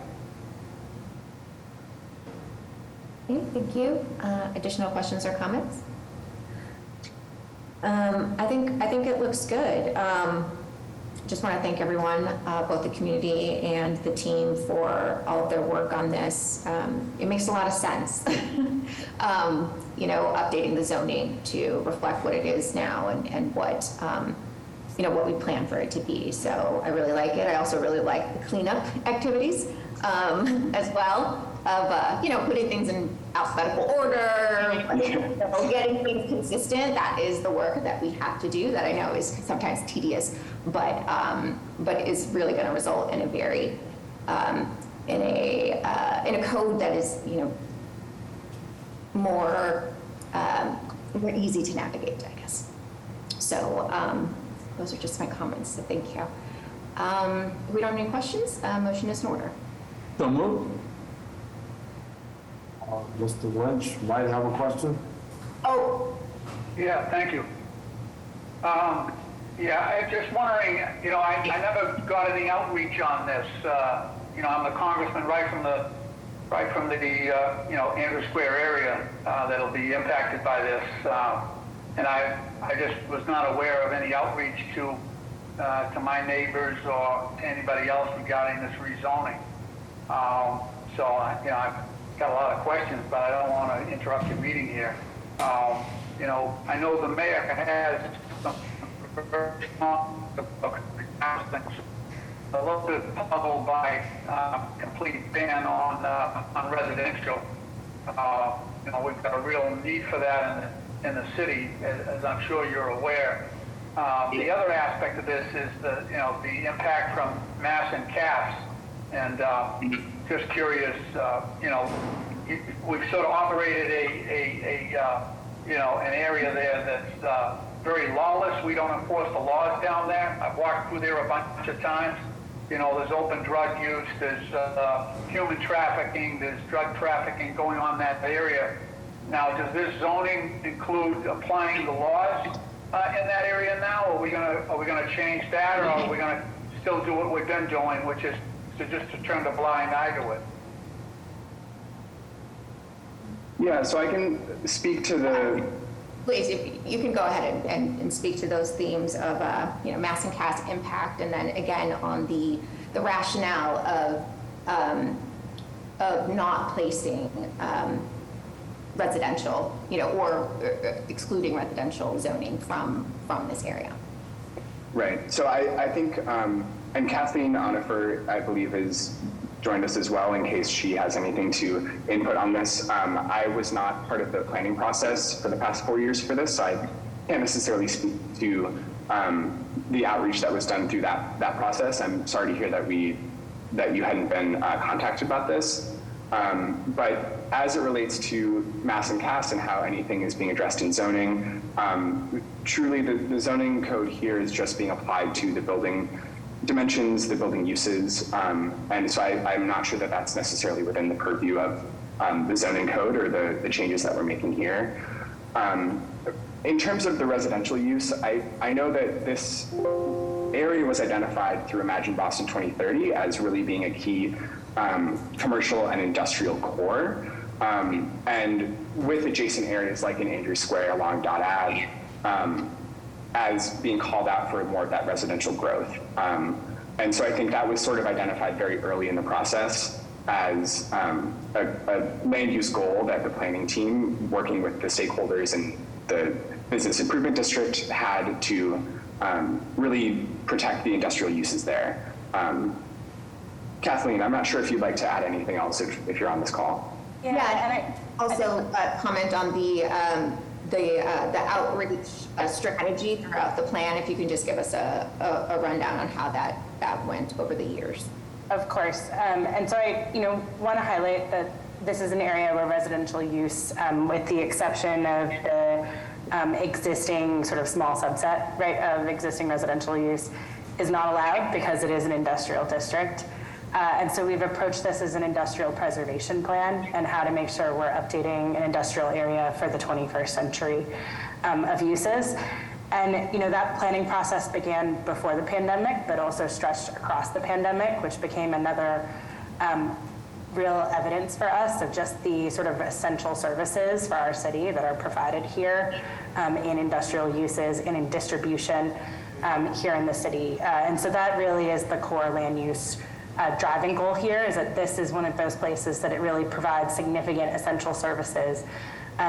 Okay, thank you. Additional questions or comments? I think it looks good. Just want to thank everyone, both the community and the team, for all of their work on this. It makes a lot of sense, updating the zoning to reflect what it is now and what, what we plan for it to be. So I really like it. I also really like the cleanup activities as well, of putting things in alphabetical order, getting things consistent. That is the work that we have to do, that I know is sometimes tedious, but is really going to result in a very in a code that is more easy to navigate, I guess. So those are just my comments. So thank you. If we don't have any questions, motion is in order. So moved. Mr. Lynch might have a question. Oh, yeah, thank you. I'm just wondering, I never got any outreach on this. I'm the congressman right from the Andrews Square area that'll be impacted by this. And I just was not aware of any outreach to my neighbors or to anybody else regarding this rezoning. So I've got a lot of questions, but I don't want to interrupt your meeting here. I know the mayor has some a little bit puzzled by complete ban on residential. We've got a real need for that in the city, as I'm sure you're aware. The other aspect of this is the impact from mass and caps, and just curious. We've sort of operated an area there that's very lawless. We don't enforce the laws down there. I've walked through there a bunch of times. There's open drug use, there's human trafficking, there's drug trafficking going on in that area. Now, does this zoning include applying the laws in that area now? Are we gonna change that, or are we gonna still do what we've been doing, which is to turn a blind eye to it? Yeah, so I can speak to the... Please, if you can go ahead and speak to those themes of mass and cast impact, and then again on the rationale of not placing residential, or excluding residential zoning from this area. Right. So I think, and Kathleen Onifer, I believe, has joined us as well in case she has anything to input on this. I was not part of the planning process for the past 4 years for this, so I can't necessarily speak to the outreach that was done through that process. I'm sorry to hear that you hadn't been contacted about this. But as it relates to mass and cast and how anything is being addressed in zoning, truly the zoning code here is just being applied to the building dimensions, the building uses, and so I'm not sure that that's necessarily within the purview of the zoning code or the changes that we're making here. In terms of the residential use, I know that this area was identified through Imagine Boston 2030 as really being a key commercial and industrial core, and with adjacent areas like in Andrews Square along Dot Ave, as being called out for more of that residential growth. And so I think that was sort of identified very early in the process as a land use goal that the planning team, working with the stakeholders and the business improvement district had to really protect the industrial uses there. Kathleen, I'm not sure if you'd like to add anything else if you're on this call. Yeah, and I also comment on the outreach strategy throughout the plan. If you can just give us a rundown on how that went over the years. Of course. And so I, want to highlight that this is an area where residential use, with the exception of the existing sort of small subset, right, of existing residential use, is not allowed because it is an industrial district. And so we've approached this as an industrial preservation plan and how to make sure we're updating an industrial area for the 21st century of uses. And that planning process began before the pandemic, but also stretched across the pandemic, which became another real evidence for us of just the sort of essential services for our city that are provided here in industrial uses and in distribution here in the city. And so that really is the core land use driving goal here, is that this is one of those places that it really provides significant essential services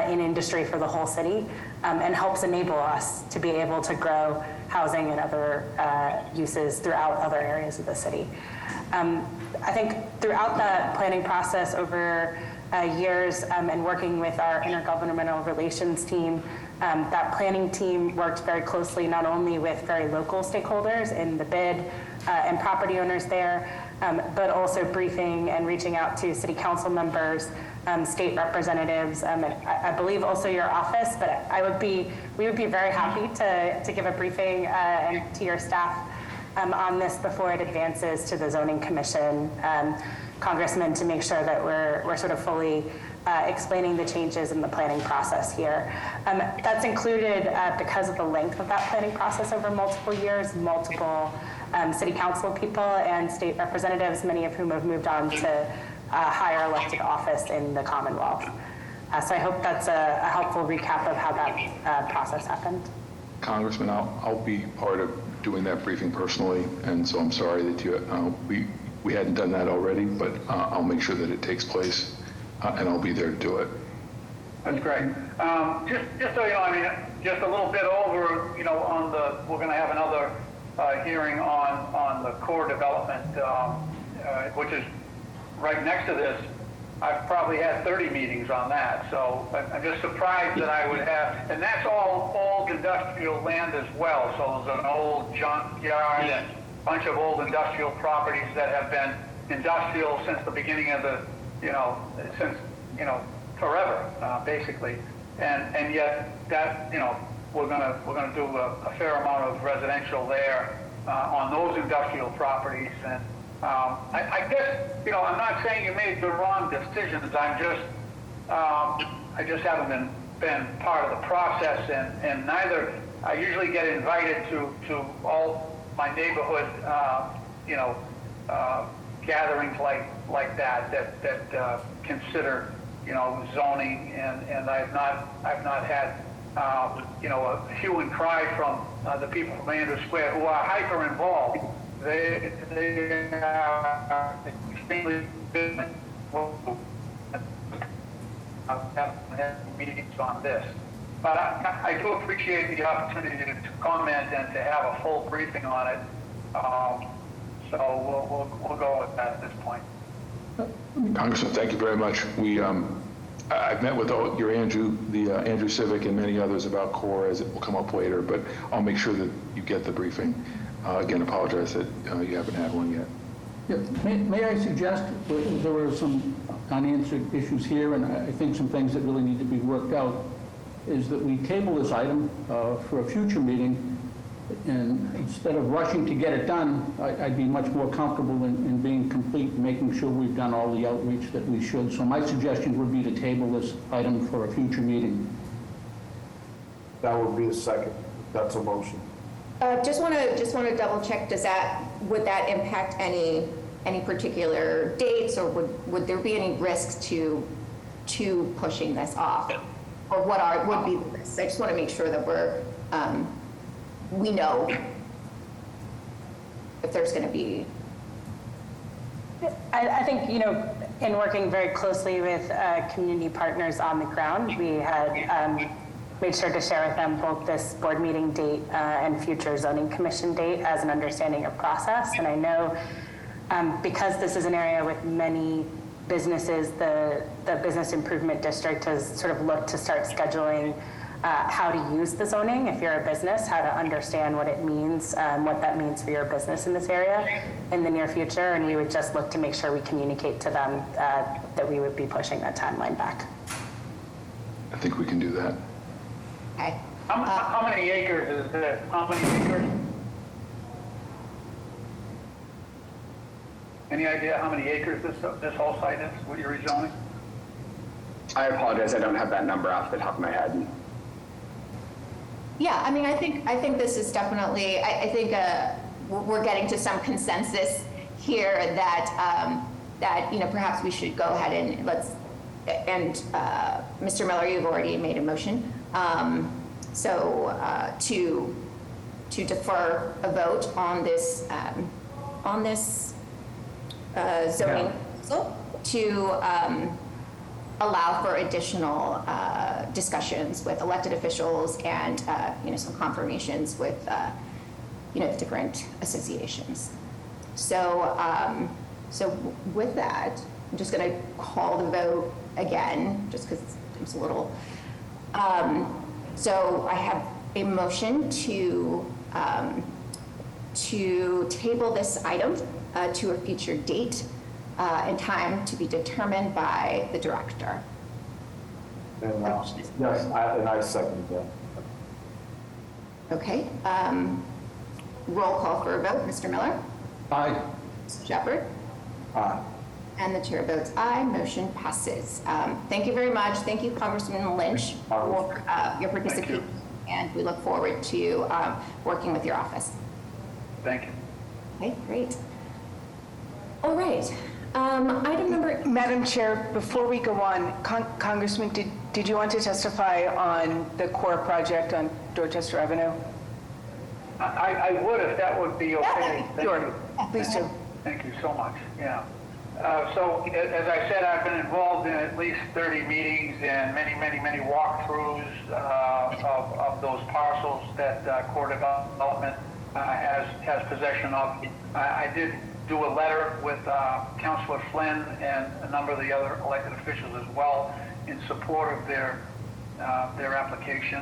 in industry for the whole city, and helps enable us to be able to grow housing and other uses throughout other areas of the city. I think throughout that planning process over years and working with our intergovernmental relations team, that planning team worked very closely not only with very local stakeholders in the bid and property owners there, but also briefing and reaching out to city council members, state representatives, I believe also your office, but we would be very happy to give a briefing and to your staff on this before it advances to the zoning commission, congressman, to make sure that we're sort of fully explaining the changes in the planning process here. That's included because of the length of that planning process over multiple years, multiple city council people and state representatives, many of whom have moved on to higher elected office in the Commonwealth. So I hope that's a helpful recap of how that process happened. Congressman, I'll be part of doing that briefing personally, and so I'm sorry that we hadn't done that already, but I'll make sure that it takes place, and I'll be there to do it. That's great. Just so you know, I mean, just a little bit over, we're going to have another hearing on the core development, which is right next to this. I've probably had 30 meetings on that, so I'm just surprised that I would have, and that's all old industrial land as well. So there's an old junkyard and a bunch of old industrial properties that have been industrial since the beginning of the, forever, basically. And yet that, we're gonna do a fair amount of residential there on those industrial properties. And I guess, I'm not saying you made the wrong decisions. I just haven't been part of the process, and neither. I usually get invited to all my neighborhood, gatherings like that consider, zoning, and I've not had, a hue and cry from the people from Andrews Square who are hyper involved. They are extremely busy. Have meetings on this, but I do appreciate the opportunity to comment and to have a full briefing on it. So we'll go with that at this point. Congressman, thank you very much. I've met with Andrew Civic and many others about core, as it will come up later, but I'll make sure that you get the briefing. Again, apologize that you haven't had one yet. Yeah. May I suggest, there were some unanswered issues here, and I think some things that really need to be worked out, is that we table this item for a future meeting, and instead of rushing to get it done, I'd be much more comfortable in being complete, making sure we've done all the outreach that we should. So my suggestion would be to table this item for a future meeting. That would be a second. That's a motion. Just want to double check. Would that impact any particular dates, or would there be any risks to pushing this off, or would be the risks? I just want to make sure that we know if there's going to be. I think, in working very closely with community partners on the ground, we had made sure to share with them both this board meeting date and future zoning commission date as an understanding of process. And I know because this is an area with many businesses, the Business Improvement District has sort of looked to start scheduling how to use the zoning if you're a business, how to understand what it means, what that means for your business in this area in the near future. And we would just look to make sure we communicate to them that we would be pushing that timeline back. I think we can do that. Okay. How many acres is it? How many acres? Any idea how many acres this whole site is, what you're rezoning? I apologize, I don't have that number off the top of my head. Yeah, I mean, I think this is definitely, I think we're getting to some consensus here that, perhaps we should go ahead and Mr. Miller, you've already made a motion. To defer a vote on this, zoning proposal to allow for additional discussions with elected officials and some confirmations with different associations. So with that, I'm just going to call the vote again, just because it's a little. So I have a motion to table this item to a future date and time to be determined by the director. And, yes, I second that. Okay. Roll call for a vote. Mr. Miller? Aye. Mr. Shepherd? Aye. And the chair votes aye. Motion passes. Thank you very much. Thank you, Congressman Lynch, for your participation. And we look forward to working with your office. Thank you. Okay, great. All right. Item number. Madam Chair, before we go on, Congressman, did you want to testify on the core project on Dorchester Avenue? I would if that would be okay. Thank Sure. you. Please do. Thank you so much. Yeah. So as I said, I've been involved in at least 30 meetings and many walkthroughs of those parcels that core development has possession of. I did do a letter with Councilor Flynn and a number of the other elected officials as well in support of their application.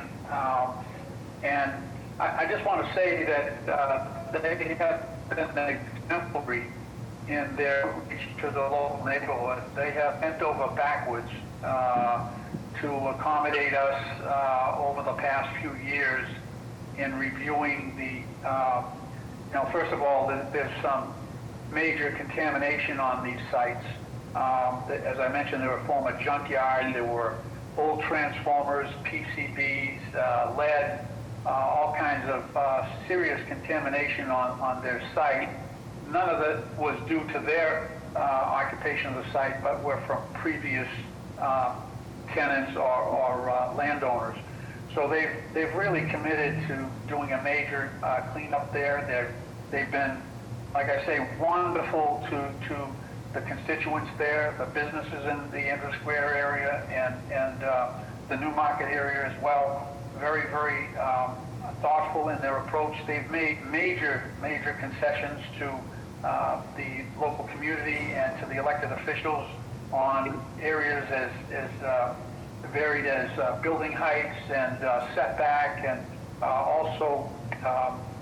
And I just want to say that they have been exemplary in their reach to the local neighborhood. They have bent over backwards to accommodate us over the past few years in reviewing the, first of all, there's some major contamination on these sites. As I mentioned, there were former junkyards, there were old transformers, PCBs, lead, all kinds of serious contamination on their site. None of it was due to their occupation of the site, but were from previous tenants or landowners. So they've really committed to doing a major cleanup there. They've been, like I say, wonderful to the constituents there, the businesses in the Andrew Square area and the New Market area as well. Very thoughtful in their approach. They've made major concessions to the local community and to the elected officials on areas as varied as building heights and setback and also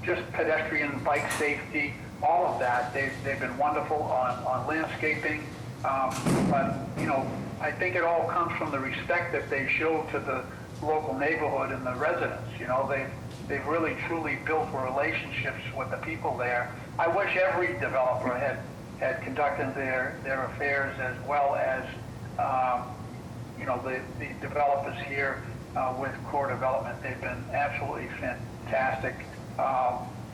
just pedestrian bike safety, all of that. They've been wonderful on landscaping. But, I think it all comes from the respect that they show to the local neighborhood and the residents. They've really truly built relationships with the people there. I wish every developer had conducted their affairs as well as the developers here with core development. They've been absolutely fantastic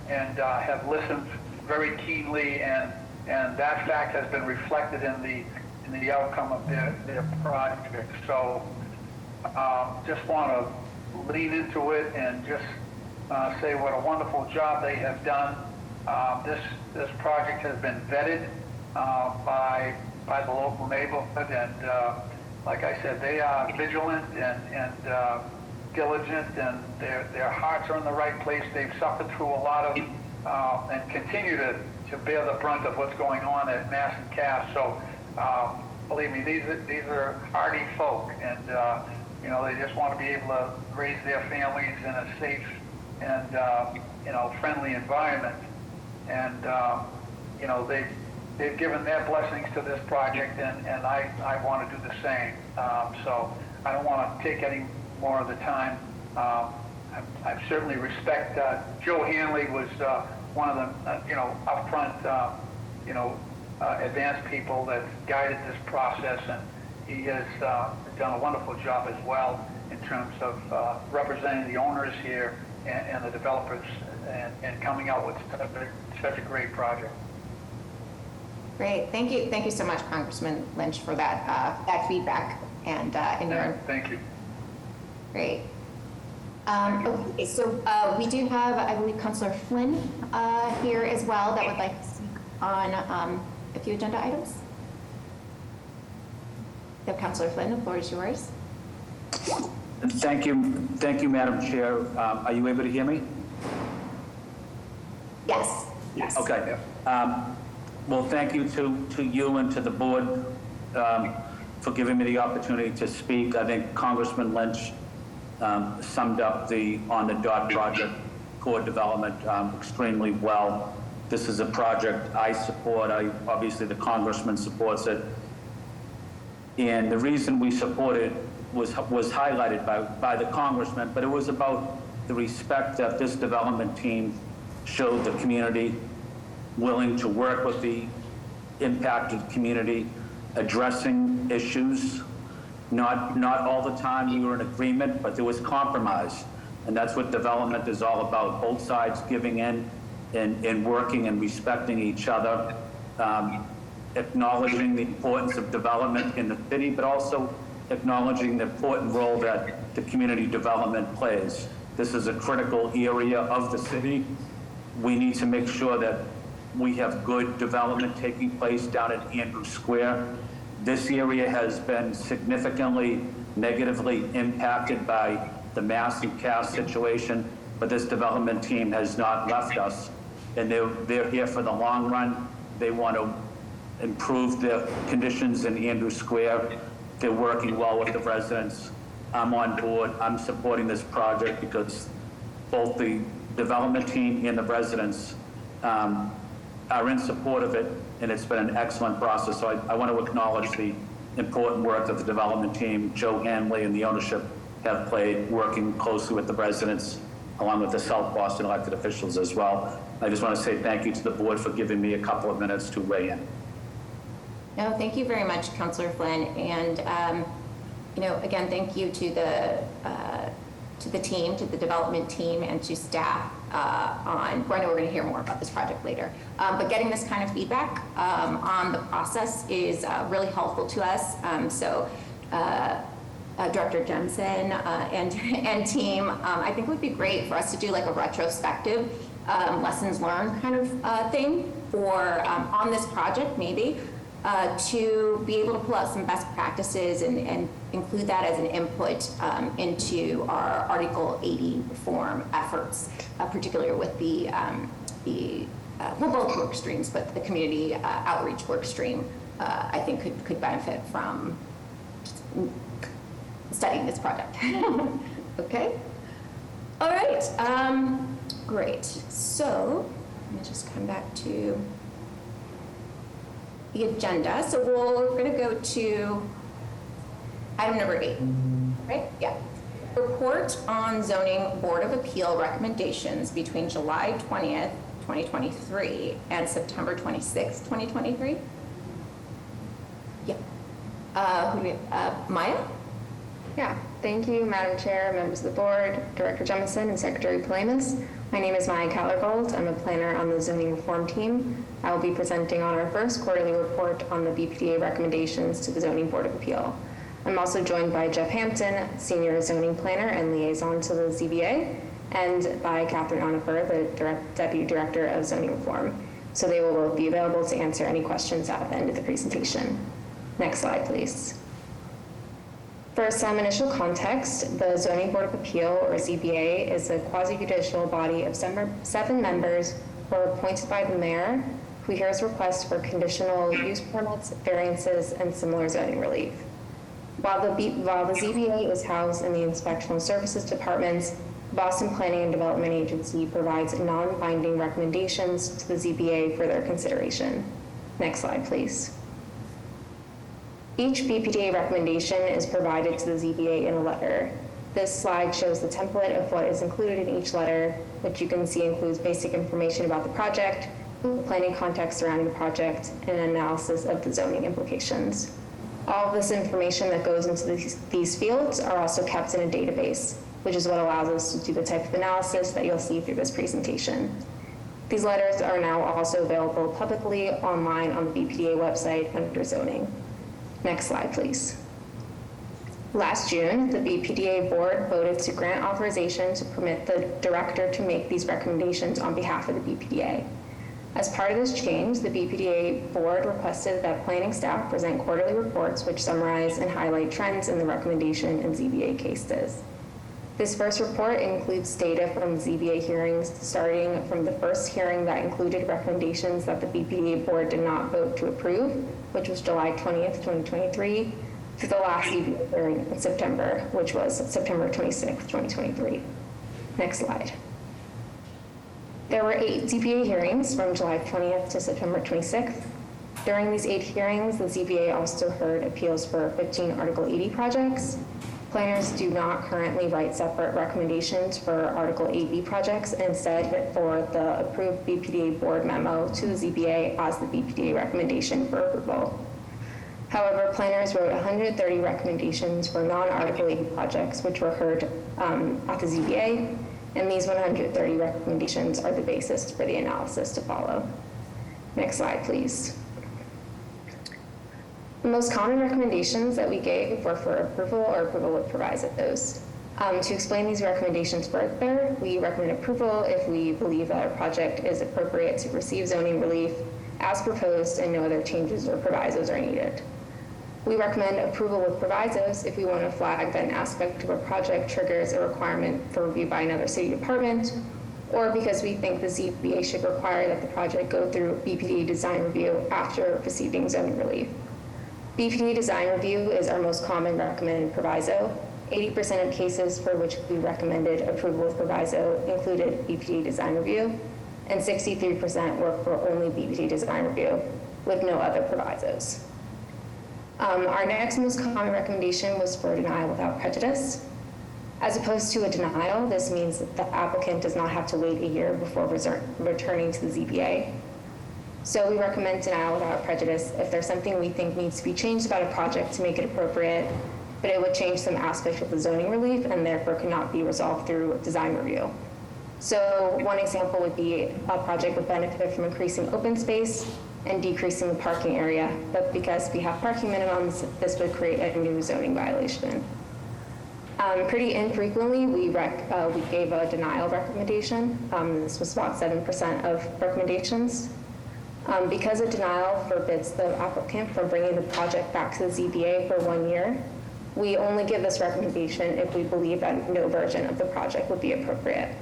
and have listened very keenly, and that fact has been reflected in the outcome of their project. So just want to lean into it and just say what a wonderful job they have done. This project has been vetted by the local neighborhood, and like I said, they are vigilant and diligent, and their hearts are in the right place. They've suffered through a lot of, and continue to bear the brunt of what's going on at Mass and Cass. So believe me, these are hardy folk, and they just want to be able to raise their families in a safe and friendly environment. And they've given their blessings to this project, and I want to do the same. So I don't want to take any more of the time. I certainly respect Joe Hanley was one of the upfront advanced people that guided this process, and he has done a wonderful job as well in terms of representing the owners here and the developers and coming out with such a great project. Great, thank you so much, Congressman Lynch, for that feedback and your. Thank you. Great. Okay, so we do have, I believe, Councilor Flynn here as well that would like to speak on a few agenda items. So, Councilor Flynn, the floor is yours. Thank you, Madam Chair. Are you able to hear me? Yes. Yes. Okay. Well, thank you to you and to the board for giving me the opportunity to speak. I think Congressman Lynch summed up the on-the-dot project core development extremely well. This is a project I support. Obviously, the congressman supports it. And the reason we support it was highlighted by the congressman, but it was about the respect that this development team showed the community, willing to work with the impacted community, addressing issues. Not all the time we were in agreement, but there was compromise. And that's what development is all about, both sides giving in and working and respecting each other, acknowledging the importance of development in the city, but also acknowledging the important role that the community development plays. This is a critical area of the city. We need to make sure that we have good development taking place down at Andrew Square. This area has been significantly negatively impacted by the Mass and Cass situation, but this development team has not left us, and they're here for the long run. They want to improve the conditions in Andrew Square. They're working well with the residents. I'm on board. I'm supporting this project because both the development team and the residents are in support of it, and it's been an excellent process. So I want to acknowledge the important work that the development team, Joe Hanley, and the ownership have played, working closely with the residents, along with the South Boston elected officials as well. I just want to say thank you to the board for giving me a couple of minutes to weigh in. No, thank you very much, Councilor Flynn. And, again, thank you to the team, to the development team, and to staff I know we're going to hear more about this project later. But getting this kind of feedback on the process is really helpful to us. Director Jemison and team, I think it would be great for us to do like a retrospective lessons learned kind of thing for on this project, maybe, to be able to pull out some best practices and include that as an input into our Article 80 reform efforts, particularly with well, both work streams, but the community outreach work stream, I think could benefit from studying this project. Okay. All right. Great. So let me just come back to the agenda. So we're going to go to item number 8. Right? Yeah. Report on Zoning Board of Appeal recommendations between July 20th, 2023 and September 26th, 2023. Yeah. Who do we have? Maya? Yeah, thank you, Madam Chair, members of the board, Director Jemison, and Secretary Palamas. My name is Maya Callergold. I'm a planner on the zoning reform team. I will be presenting on our first quarterly report on the BPDA recommendations to the Zoning Board of Appeal. I'm also joined by Jeff Hampton, Senior Zoning Planner and Liaison to the ZBA, and by Catherine Onifer, the Deputy Director of Zoning Reform. So they will both be available to answer any questions at the end of the presentation. Next slide, please. For some initial context, the Zoning Board of Appeal, or ZBA, is a quasi-judicial body of 7 members who are appointed by the mayor, who hears requests for conditional use permits, variances, and similar zoning relief. While the ZBA is housed in the Inspection Services Department's Boston Planning and Development Agency provides non-binding recommendations to the ZBA for their consideration. Next slide, please. Each BPDA recommendation is provided to the ZBA in a letter. This slide shows the template of what is included in each letter, which you can see includes basic information about the project, planning context surrounding the project, and an analysis of the zoning implications. All of this information that goes into these fields are also kept in a database, which is what allows us to do the type of analysis that you'll see through this presentation. These letters are now also available publicly online on the BPDA website under zoning. Next slide, please. Last June, the BPDA board voted to grant authorization to permit the director to make these recommendations on behalf of the BPDA. As part of this change, the BPDA board requested that planning staff present quarterly reports which summarize and highlight trends in the recommendation and ZBA cases. This first report includes data from ZBA hearings, starting from the first hearing that included recommendations that the BPDA board did not vote to approve, which was July 20th, 2023, to the last ZBA hearing in September, which was September 26th, 2023. Next slide. There were 8 ZBA hearings from July 20th to September 26th. During these 8 hearings, the ZBA also heard appeals for 15 Article 80 projects. Planners do not currently write separate recommendations for Article 8B projects, and instead for the approved BPDA board memo to the ZBA as the BPDA recommendation for approval. However, planners wrote 130 recommendations for non-Article 80 projects, which were heard at the ZBA, and these 130 recommendations are the basis for the analysis to follow. Next slide, please. The most common recommendations that we gave were for approval or approval with provisos. To explain these recommendations further, we recommend approval if we believe that a project is appropriate to receive zoning relief as proposed and no other changes or provisos are needed. We recommend approval with provisos if we want to flag that an aspect of a project triggers a requirement for review by another city department, or because we think the ZBA should require that the project go through BPDA design review after receiving zoning relief. BPDA design review is our most common recommended proviso. 80% of cases for which we recommended approval with proviso included BPDA design review, and 63% were for only BPDA design review with no other provisos. Our next most common recommendation was for denial without prejudice. As opposed to a denial, this means that the applicant does not have to wait a year before returning to the ZBA. So we recommend denial without prejudice if there's something we think needs to be changed about a project to make it appropriate, but it would change some aspect of the zoning relief and therefore could not be resolved through design review. So one example would be a project would benefit from increasing open space and decreasing the parking area, but because we have parking minimums, this would create a new zoning violation. Pretty infrequently, we gave a denial recommendation. This was about 7% of recommendations. Because a denial forbids the applicant from bringing the project back to the ZBA for 1 year, we only give this recommendation if we believe that no version of the project would be appropriate.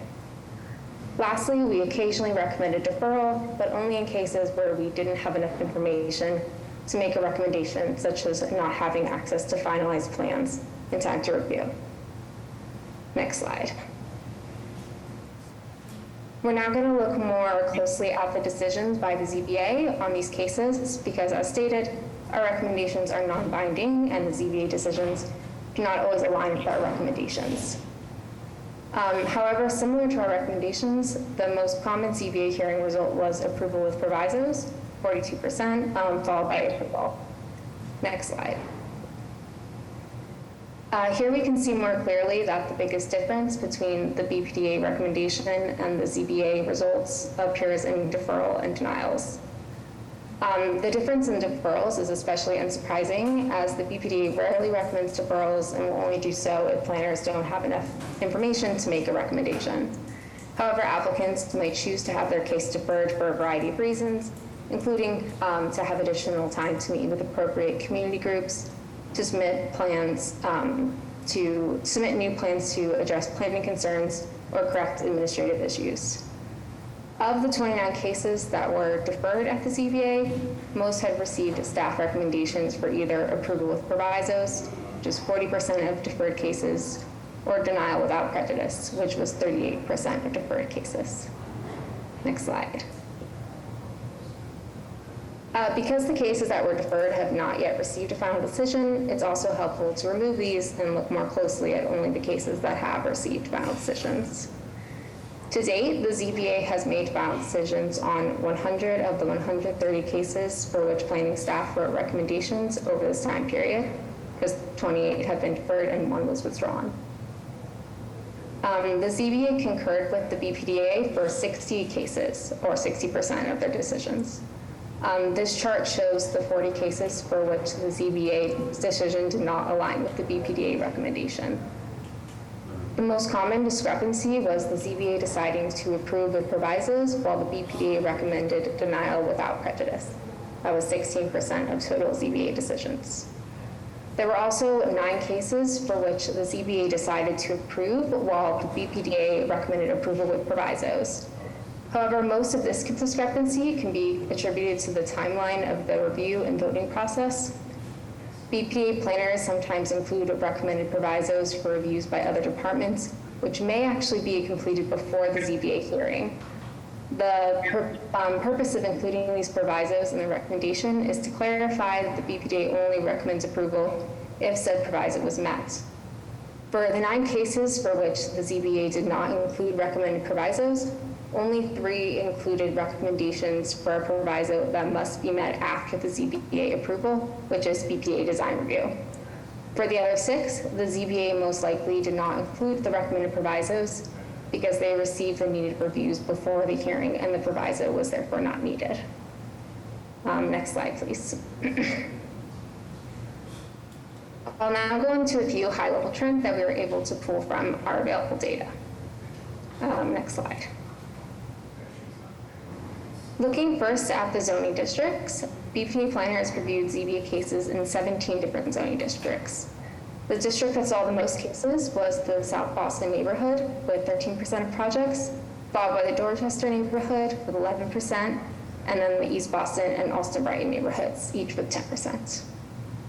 Lastly, we occasionally recommend a deferral, but only in cases where we didn't have enough information to make a recommendation, such as not having access to finalized plans in time to review. Next slide. We're now going to look more closely at the decisions by the ZBA on these cases because, as stated, our recommendations are non-binding and the ZBA decisions do not always align with our recommendations. However, similar to our recommendations, the most common ZBA hearing result was approval with provisos, 42%, followed by approval. Next slide. Here we can see more clearly that the biggest difference between the BPDA recommendation and the ZBA results appears in deferral and denials. The difference in deferrals is especially unsurprising, as the BPDA rarely recommends deferrals and will only do so if planners don't have enough information to make a recommendation. However, applicants might choose to have their case deferred for a variety of reasons, including to have additional time to meet with appropriate community groups, to submit new plans to address planning concerns or correct administrative issues. Of the 29 cases that were deferred at the ZBA, most had received staff recommendations for either approval with provisos, which is 40% of deferred cases, or denial without prejudice, which was 38% of deferred cases. Next slide. Because the cases that were deferred have not yet received a final decision, it's also helpful to remove these and look more closely at only the cases that have received final decisions. To date, the ZBA has made final decisions on 100 of the 130 cases for which planning staff wrote recommendations over this time period, because 28 have been deferred and 1 was withdrawn. The ZBA concurred with the BPDA for 60 cases, or 60% of their decisions. This chart shows the 40 cases for which the ZBA's decision did not align with the BPDA recommendation. The most common discrepancy was the ZBA deciding to approve with provisos while the BPDA recommended denial without prejudice. That was 16% of total ZBA decisions. There were also 9 cases for which the ZBA decided to approve while the BPDA recommended approval with provisos. However, most of this discrepancy can be attributed to the timeline of the review and voting process. BPDA planners sometimes include recommended provisos for reviews by other departments, which may actually be completed before the ZBA hearing. The purpose of including these provisos in the recommendation is to clarify that the BPDA only recommends approval if said proviso was met. For the 9 cases for which the ZBA did not include recommended provisos, only 3 included recommendations for a proviso that must be met after the ZBA approval, which is BPDA design review. For the other 6, the ZBA most likely did not include the recommended provisos because they received the needed reviews before the hearing and the proviso was therefore not needed. Next slide, please. I'll now go into a few high-level trends that we were able to pull from our available data. Next slide. Looking first at the zoning districts, BPDA planners reviewed ZBA cases in 17 different zoning districts. The district that saw the most cases was the South Boston neighborhood with 13% of projects, followed by the Dorchester neighborhood with 11%, and then the East Boston and Alston Brighton neighborhoods, each with 10%.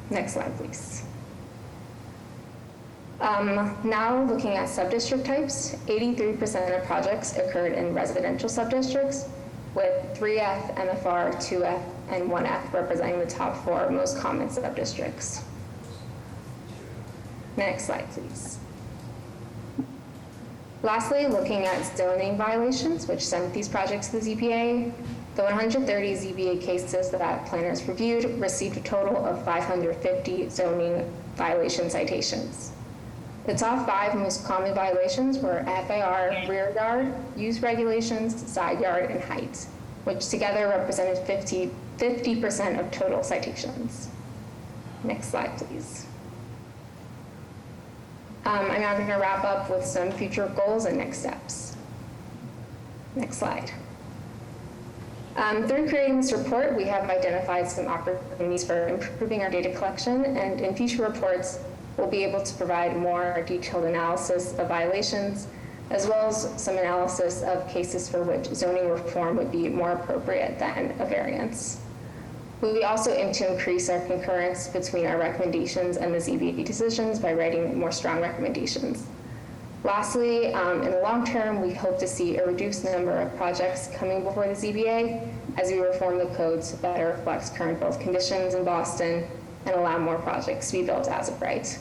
Next slide, please. Now looking at subdistrict types, 83% of projects occurred in residential subdistricts, with 3F, MFR, 2F, and 1F representing the top 4 most common subdistricts. Next slide, please. Lastly, looking at zoning violations, which sent these projects to the ZBA, the 130 ZBA cases that planners reviewed received a total of 550 zoning violation citations. The top 5 most common violations were FAR, rear yard, use regulations, side yard, and height, which together represented 50% of total citations. Next slide, please. I'm now going to wrap up with some future goals and next steps. Next slide. Through creating this report, we have identified some opportunities for improving our data collection, and in future reports, we'll be able to provide more detailed analysis of violations, as well as some analysis of cases for which zoning reform would be more appropriate than a variance. We also aim to increase our concurrence between our recommendations and the ZBA decisions by writing more strong recommendations. Lastly, in the long term, we hope to see a reduced number of projects coming before the ZBA as we reform the code to better reflect current build conditions in Boston and allow more projects to be built as of right.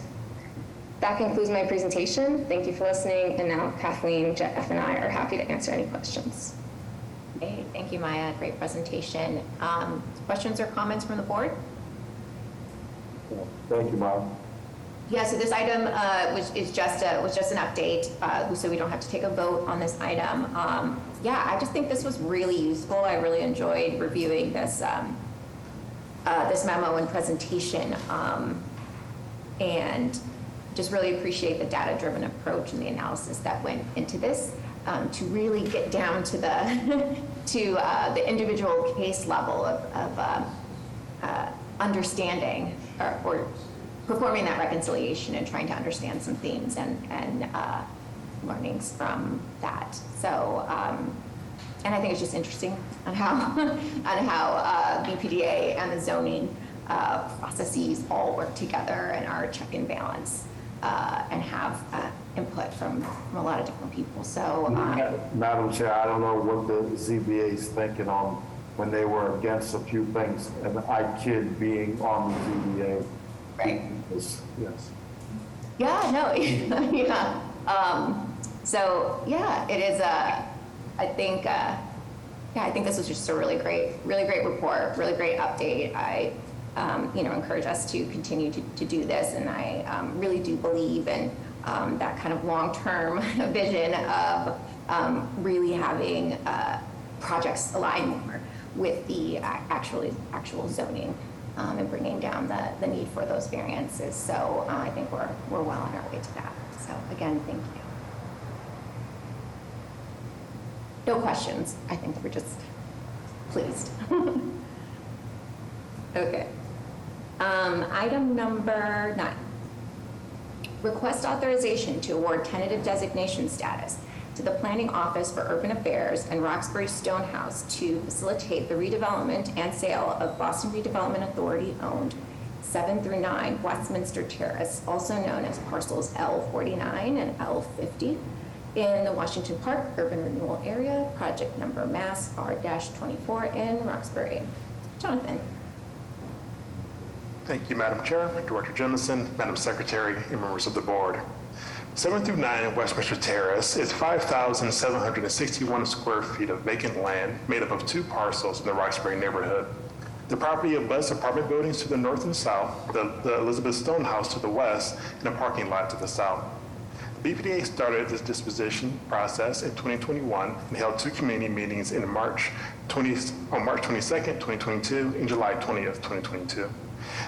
That concludes my presentation. Thank you for listening. And now Kathleen, Jeff, and I are happy to answer any questions. Okay, thank you, Maya. Great presentation. Questions or comments from the board? Thank you, Maya. Yeah, so this item was just an update, so we don't have to take a vote on this item. Yeah, I just think this was really useful. I really enjoyed reviewing this this memo and presentation, and just really appreciate the data-driven approach and the analysis that went into this to really get down to the the individual case level of understanding or performing that reconciliation and trying to understand some themes and learnings from that. So, and I think it's just interesting on how BPDA and the zoning processes all work together and are check and balance and have input from a lot of different people. So, Madam Chair, I don't know what the ZBA is thinking on when they were against a few things, and I kid being on the ZBA. right. Yes. Yeah, no, yeah. So yeah, it is. I think this was just a really great report, really great update. I, encourage us to continue to do this, and I really do believe in that kind of long-term vision of really having projects align more with the actual zoning. And bringing down the need for those variances. So I think we're well on our way to that. So again, thank you. No questions. I think we're just pleased. Okay. Item number 9. Request authorization to award tentative designation status to the Planning Office for Urban Affairs and Roxbury Stonehouse to facilitate the redevelopment and sale of Boston Redevelopment Authority-owned 7 through 9 Westminster Terrace, also known as parcels L49 and L50, in the Washington Park Urban Renewal Area, project number Mass R-24 in Roxbury. Jonathan. Thank you, Madam Chair, Director Jemison, Madam Secretary, and members of the board. 7 through 9 Westminster Terrace is 5,761 square feet of vacant land made up of 2 parcels in the Roxbury neighborhood. The property abuts apartment buildings to the north and south, the Elizabeth Stone House to the west, and a parking lot to the south. The BPDA started this disposition process in 2021 and held 2 community meetings on March 22nd, 2022 and July 20th, 2022.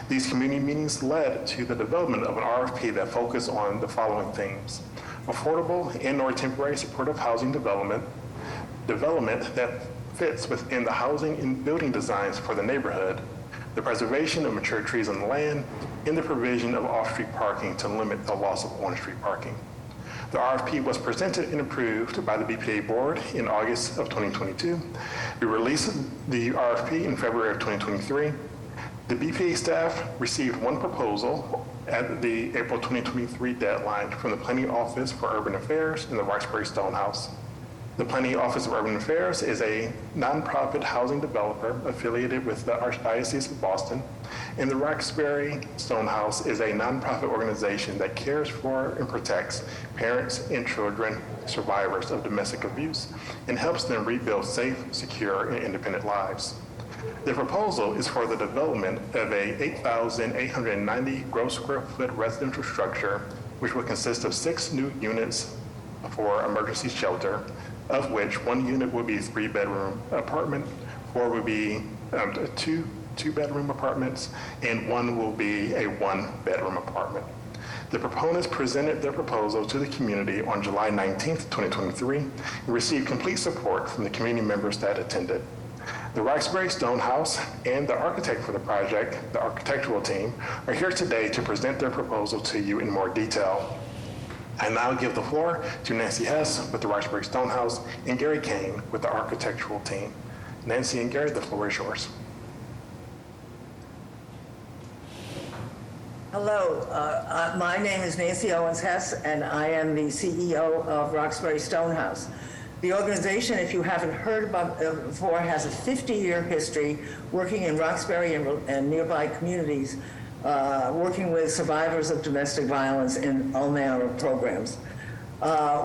These community meetings led to the development of an RFP that focused on the following themes: affordable and/or temporary supportive housing development that fits within the housing and building designs for the neighborhood, the preservation of mature trees on the land, and the provision of off-street parking to limit the loss of on-street parking. The RFP was presented and approved by the BPDA board in August of 2022. We released the RFP in February of 2023. The BPA staff received 1 proposal at the April 2023 deadline from the Planning Office for Urban Affairs in the Roxbury Stonehouse. The Planning Office of Urban Affairs is a nonprofit housing developer affiliated with the Archdiocese of Boston, and the Roxbury Stonehouse is a nonprofit organization that cares for and protects parents and children survivors of domestic abuse and helps them rebuild safe, secure, and independent lives. The proposal is for the development of a 8,890 gross square foot residential structure, which will consist of 6 new units for emergency shelter, of which 1 unit will be a 3-bedroom apartment, 4 will be 2-bedroom apartments, and 1 will be a 1-bedroom apartment. The proponents presented their proposal to the community on July 19th, 2023, and received complete support from the community members that attended. The Roxbury Stonehouse and the architect for the project, the architectural team, are here today to present their proposal to you in more detail. I now give the floor to Nancy Hess with the Roxbury Stonehouse and Gary Kane with the architectural team. Nancy and Gary, the floor is yours. Hello, my name is Nancy Owens Hess, and I am the CEO of Roxbury Stonehouse. The organization, if you haven't heard about it before, has a 50-year history working in Roxbury and nearby communities, working with survivors of domestic violence in all manner of programs.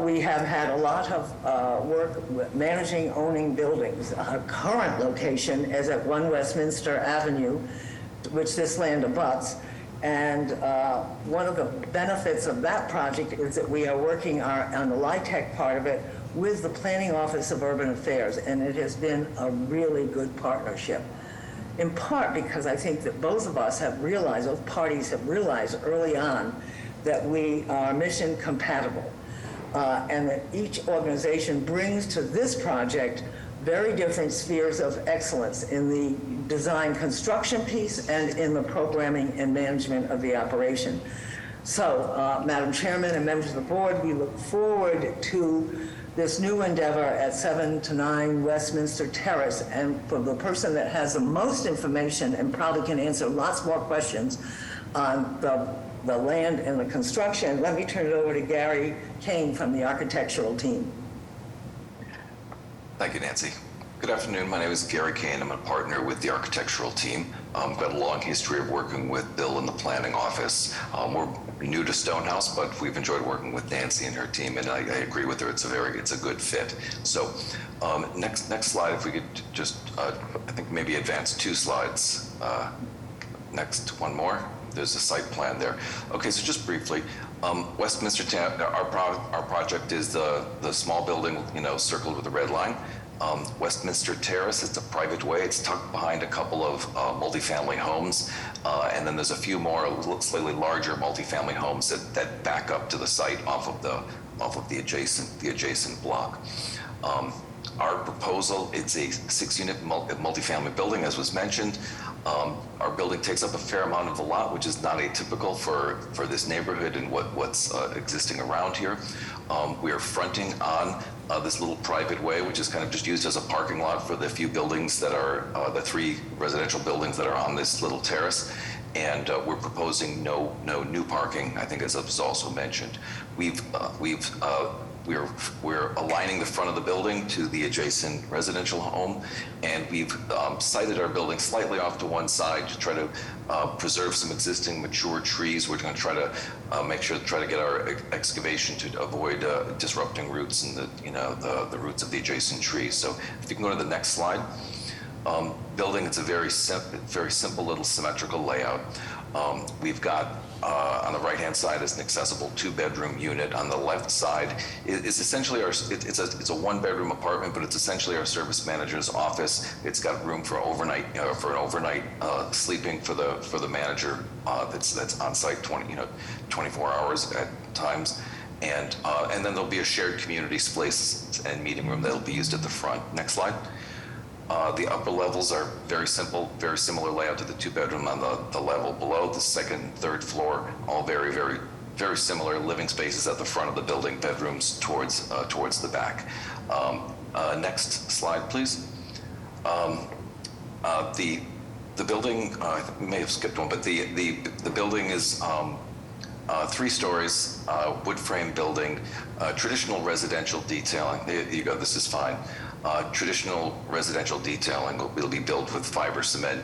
We have had a lot of work with managing, owning buildings. Our current location is at 1 Westminster Avenue, which this land abuts. And one of the benefits of that project is that we are working on the LIHTC part of it with the Planning Office of Urban Affairs, and it has been a really good partnership. In part because I think that both of us have realized, both parties have realized early on that we are mission compatible, and that each organization brings to this project very different spheres of excellence in the design construction piece and in the programming and management of the operation. So, Madam Chairman and members of the board, we look forward to this new endeavor at 7 to 9 Westminster Terrace. And for the person that has the most information and probably can answer lots more questions on the land and the construction, let me turn it over to Gary Kane from the architectural team. Thank you, Nancy. Good afternoon. My name is Gary Kane. I'm a partner with the architectural team. I've got a long history of working with Bill in the planning office. We're new to Stonehouse, but we've enjoyed working with Nancy and her team, and I agree with her. It's a good fit. So, next slide, if we could just, I think maybe advance 2 slides. Next, one more. There's a site plan there. Okay, so just briefly, Westminster Town, our project is the small building, circled with a red line. Westminster Terrace, it's a private way. It's tucked behind a couple of multifamily homes. And then there's a few more slightly larger multifamily homes that back up to the site off of the adjacent block. Our proposal, it's a 6-unit multifamily building, as was mentioned. Our building takes up a fair amount of the lot, which is not atypical for this neighborhood and what's existing around here. We are fronting on this little private way, which is kind of just used as a parking lot for the few buildings that are, the 3 residential buildings that are on this little terrace. And we're proposing no new parking, I think, as was also mentioned. We're aligning the front of the building to the adjacent residential home, and we've sited our building slightly off to one side to try to preserve some existing mature trees. We're going to try to get our excavation to avoid disrupting roots and the roots of the adjacent trees. So if you can go to the next slide. Building, it's a very simple little symmetrical layout. We've got on the right-hand side is an accessible 2-bedroom unit. On the left side is essentially it's a 1-bedroom apartment, but it's essentially our service manager's office. It's got room for overnight sleeping for the manager that's on site 24 hours at times. And then there'll be a shared community space and meeting room that'll be used at the front. Next slide. The upper levels are very simple, very similar layout to the 2-bedroom on the level below. The 2nd, 3rd floor, all very, very, very similar living spaces at the front of the building, bedrooms towards the back. Next slide, please. The building, I may have skipped one, but the building is 3 stories, wood frame building, traditional residential detailing. There you go, this is fine. Traditional residential detailing will be built with fiber cement,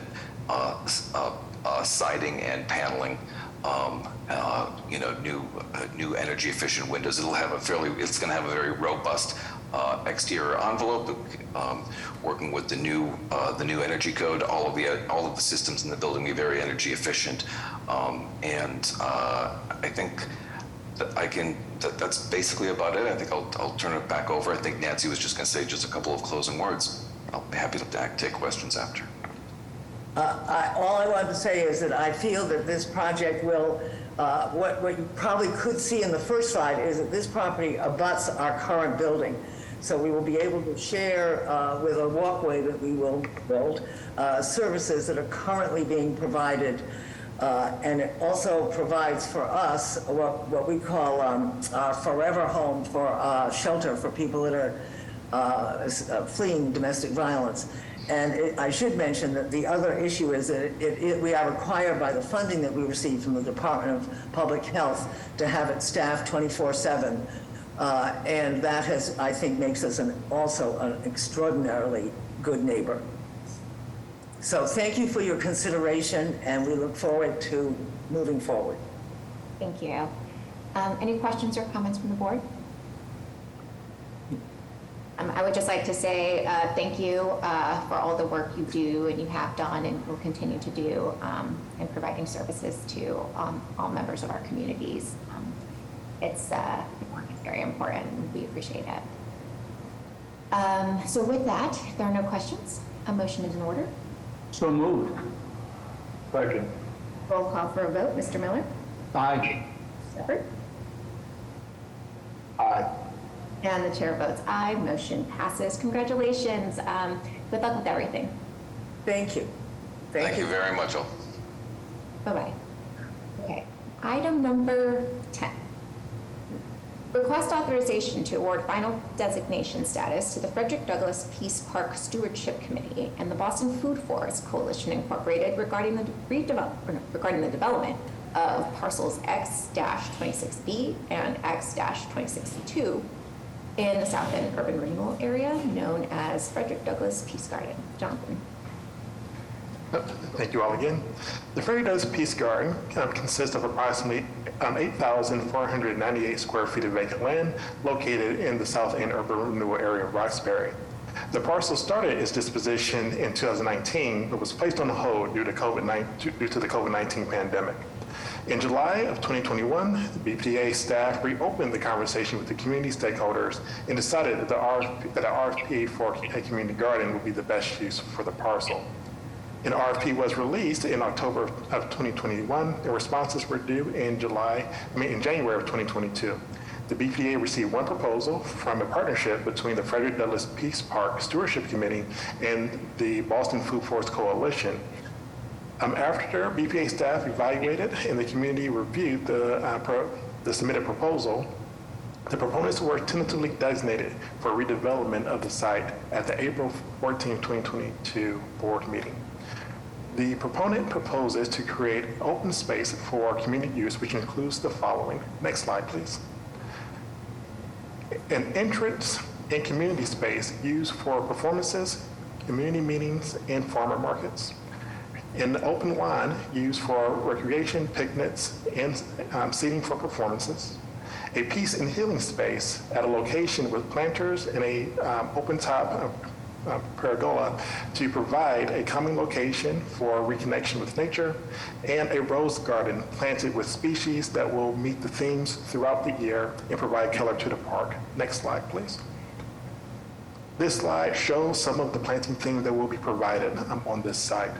siding and paneling, new energy efficient windows. It's going to have a very robust exterior envelope, working with the new energy code. All of the systems in the building will be very energy efficient, and I think that's basically about it. I think I'll turn it back over. I think Nancy was just going to say just a couple of closing words. I'll be happy to take questions after. All I wanted to say is that I feel that this project will, what you probably could see in the first slide is that this property abuts our current building. So we will be able to share with a walkway that we will build services that are currently being provided. And it also provides for us what we call our forever home for shelter for people that are fleeing domestic violence. And I should mention that the other issue is that we are required by the funding that we receive from the Department of Public Health to have it staffed 24/7. And that I think, makes us also an extraordinarily good neighbor. So thank you for your consideration, and we look forward to moving forward. Thank you. Any questions or comments from the board? I would just like to say thank you for all the work you do and you have done and will continue to do in providing services to all members of our communities. It's very important, and we appreciate it. So with that, if there are no questions, a motion is in order. So moved. Second. Roll call for a vote. Mr. Miller? Aye. Shepherd? Aye. And the chair votes aye, motion passes. Congratulations. Good luck with everything. Thank you. Thank you very much, all. Bye-bye. Okay, item number 10. Request authorization to award final designation status to the Frederick Douglass Peace Park Stewardship Committee and the Boston Food Forest Coalition Incorporated regarding the development of parcels X-26B and X-26C2 in the South End urban renewal area known as Frederick Douglass Peace Garden. Jonathan. Thank you all again. The Frederick Douglass Peace Garden consists of approximately 8,498 square feet of vacant land located in the South End urban renewal area of Roxbury. The parcel started its disposition in 2019, but was placed on hold due to the COVID-19 pandemic. In July of 2021, the BPDA staff reopened the conversation with the community stakeholders and decided that an RFP for a community garden would be the best use for the parcel. An RFP was released in October of 2021, and responses were due in January of 2022. The BPDA received one proposal from a partnership between the Frederick Douglass Peace Park Stewardship Committee and the Boston Food Forest Coalition. After BPDA staff evaluated and the community reviewed the submitted proposal, the proponents were tentatively designated for redevelopment of the site at the April 14, 2022 board meeting. The proponent proposes to create open space for community use, which includes the following. Next slide, please. An entrance and community space used for performances, community meetings, and farmer markets. An open lawn used for recreation, picnics, and seating for performances. A peace and healing space at a location with planters and a open top pergola to provide a common location for reconnection with nature, and a rose garden planted with species that will meet the themes throughout the year and provide color to the park. Next slide, please. This slide shows some of the planting themes that will be provided on this site.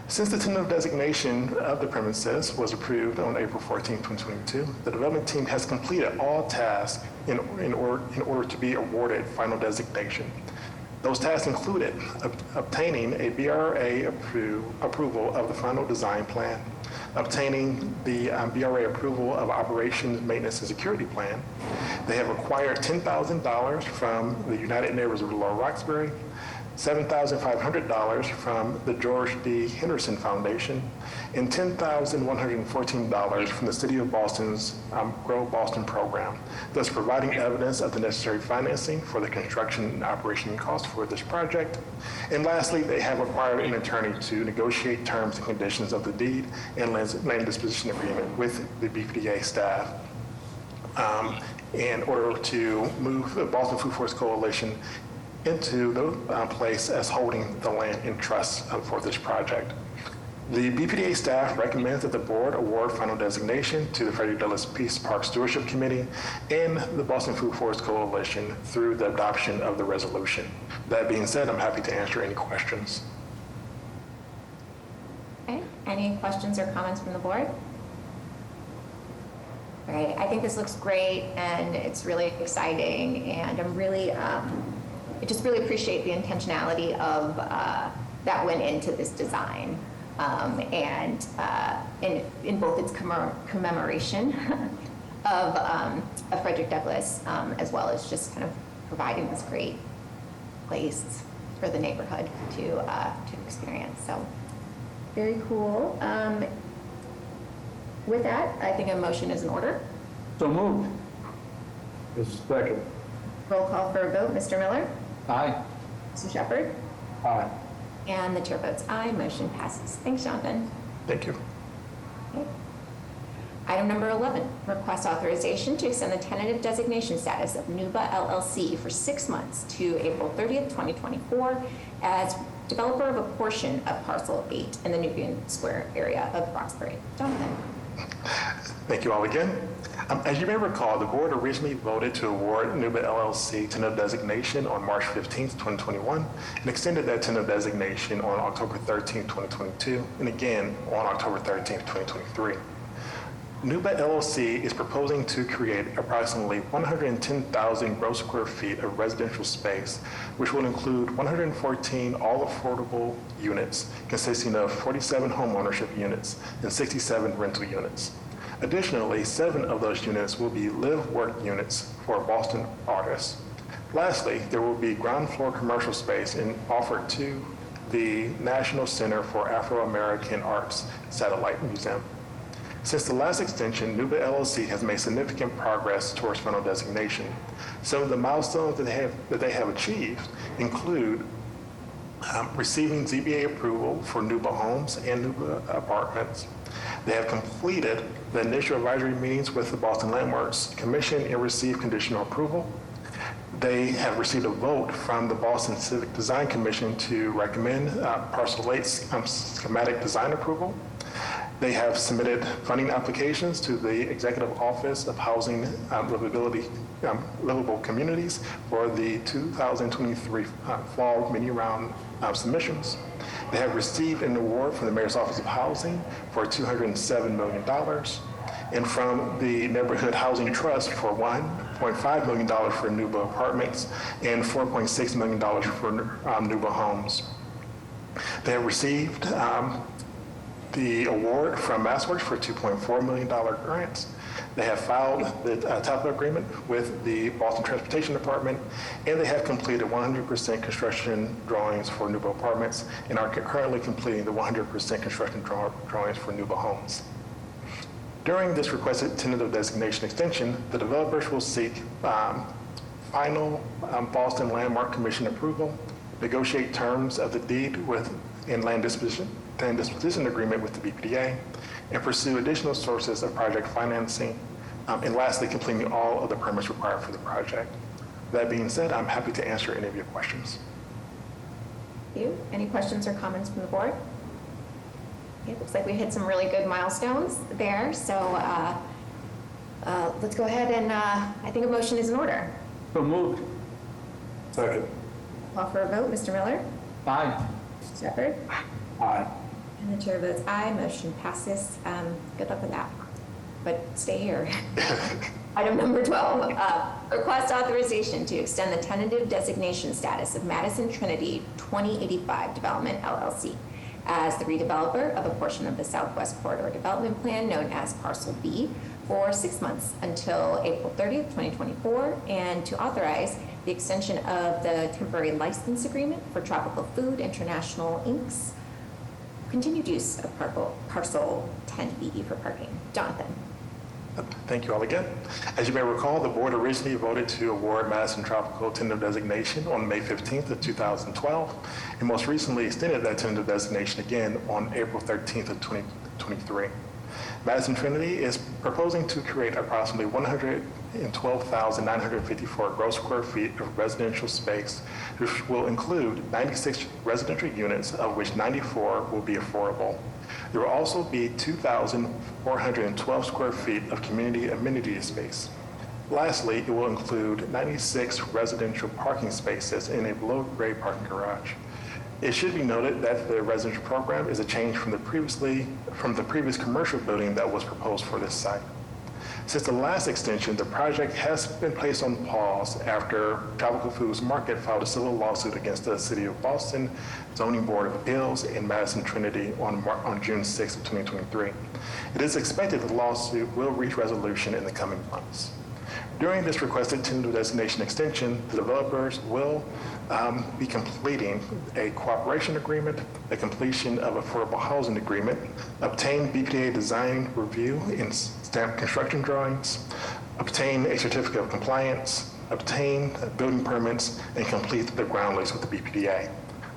Since the tentative designation of the premises was approved on April 14, 2022, the development team has completed all tasks in order to be awarded final designation. Those tasks included obtaining a BRA approval of the final design plan, obtaining the BRA approval of operations, maintenance, and security plan. They have acquired $10,000 from the United Neighbors of Lower Roxbury, $7,500 from the George D. Henderson Foundation, and $10,114 from the City of Boston's Grow Boston program, thus providing evidence of the necessary financing for the construction and operation costs for this project. And lastly, they have acquired an attorney to negotiate terms and conditions of the deed and land disposition agreement with the BPDA staff in order to move the Boston Food Forest Coalition into the place as holding the land in trust for this project. The BPDA staff recommends that the board award final designation to the Frederick Douglass Peace Park Stewardship Committee and the Boston Food Forest Coalition through the adoption of the resolution. That being said, I'm happy to answer any questions. Okay, any questions or comments from the board? All right, I think this looks great and it's really exciting, and I'm really, I just really appreciate the intentionality of that went into this design, and in both its commemoration of Frederick Douglass, as well as just kind of providing this great place for the neighborhood to experience. So very cool. With that, I think a motion is in order. So moved. Second. Roll call for a vote. Mr. Miller? Aye. Mr. Shepherd? Aye. And the chair votes aye. Motion passes. Thanks, Jonathan. Thank you. Okay. Item number 11, request authorization to extend the tentative designation status of NUBA LLC for 6 months to April 30th, 2024 as developer of a portion of parcel 8 in the Nubian Square area of Roxbury. Jonathan. Thank you all again. As you may recall, the board originally voted to award NUBA LLC tentative designation on March 15th, 2021, and extended that tentative designation on October 13th, 2022, and again on October 13th, 2023. Nuba LLC is proposing to create approximately 110,000 gross square feet of residential space, which will include 114 all-affordable units consisting of 47 homeownership units and 67 rental units. Additionally, 7 of those units will be live-work units for Boston artists. Lastly, there will be ground floor commercial space offered to the National Center for Afro-American Arts Satellite Museum. Since the last extension, Nuba LLC has made significant progress towards final designation. Some of the milestones that they have achieved include receiving ZBA approval for Nuba Homes and Nuba Apartments. They have completed the initial advisory meetings with the Boston Landmarks Commission and received conditional approval. They have received a vote from the Boston Civic Design Commission to recommend Parcel 8 schematic design approval. They have submitted funding applications to the Executive Office of Housing Livable Communities for the 2023 fall mini-round submissions. They have received an award from the Mayor's Office of Housing for $207 million, and from the Neighborhood Housing Trust for $1.5 million for Nuba Apartments and $4.6 million for Nuba Homes. They have received the award from MassWorks for $2.4 million grants. They have filed the TAPA agreement with the Boston Transportation Department, and they have completed 100% construction drawings for Nuba Apartments and are currently completing the 100% construction drawings for Nuba Homes. During this requested tentative designation extension, the developers will seek final Boston Landmark Commission approval, negotiate terms of the deed and land disposition agreement with the BPDA, and pursue additional sources of project financing, and lastly, completing all of the permits required for the project. That being said, I'm happy to answer any of your questions. Thank you. Any questions or comments from the board? Okay, looks like we hit some really good milestones there. So let's go ahead and I think a motion is in order. So moved. Second. Call for a vote. Mr. Miller? Aye. Mr. Shepherd? Aye. And the chair votes aye. Motion passes. Good luck with that. But stay here. Item number 12, request authorization to extend the tentative designation status of Madison Trinity 2085 Development LLC as the redeveloper of a portion of the Southwest Corridor Development Plan known as Parcel B for 6 months until April 30th, 2024, and to authorize the extension of the temporary license agreement for Tropical Food International Inc.'s continued use of Parcel 10B for parking. Jonathan. Thank you all again. As you may recall, the board originally voted to award Madison Tropical tentative designation on May 15th of 2012, and most recently extended that tentative designation again on April 13th of 2023. Madison Trinity is proposing to create approximately 112,954 gross square feet of residential space, which will include 96 residential units, of which 94 will be affordable. There will also be 2,412 square feet of community amenity space. Lastly, it will include 96 residential parking spaces in a below-grade parking garage. It should be noted that the residential program is a change from the previous commercial building that was proposed for this site. Since the last extension, the project has been placed on pause after Tropical Foods Market filed a civil lawsuit against the City of Boston Zoning Board of Appeals in Madison Trinity on June 6 of 2023. It is expected the lawsuit will reach resolution in the coming months. During this requested tentative designation extension, the developers will be completing a cooperation agreement, a completion of affordable housing agreement, obtain BPDA design review and stamp construction drawings, obtain a certificate of compliance, obtain building permits, and complete the ground lease with the BPDA.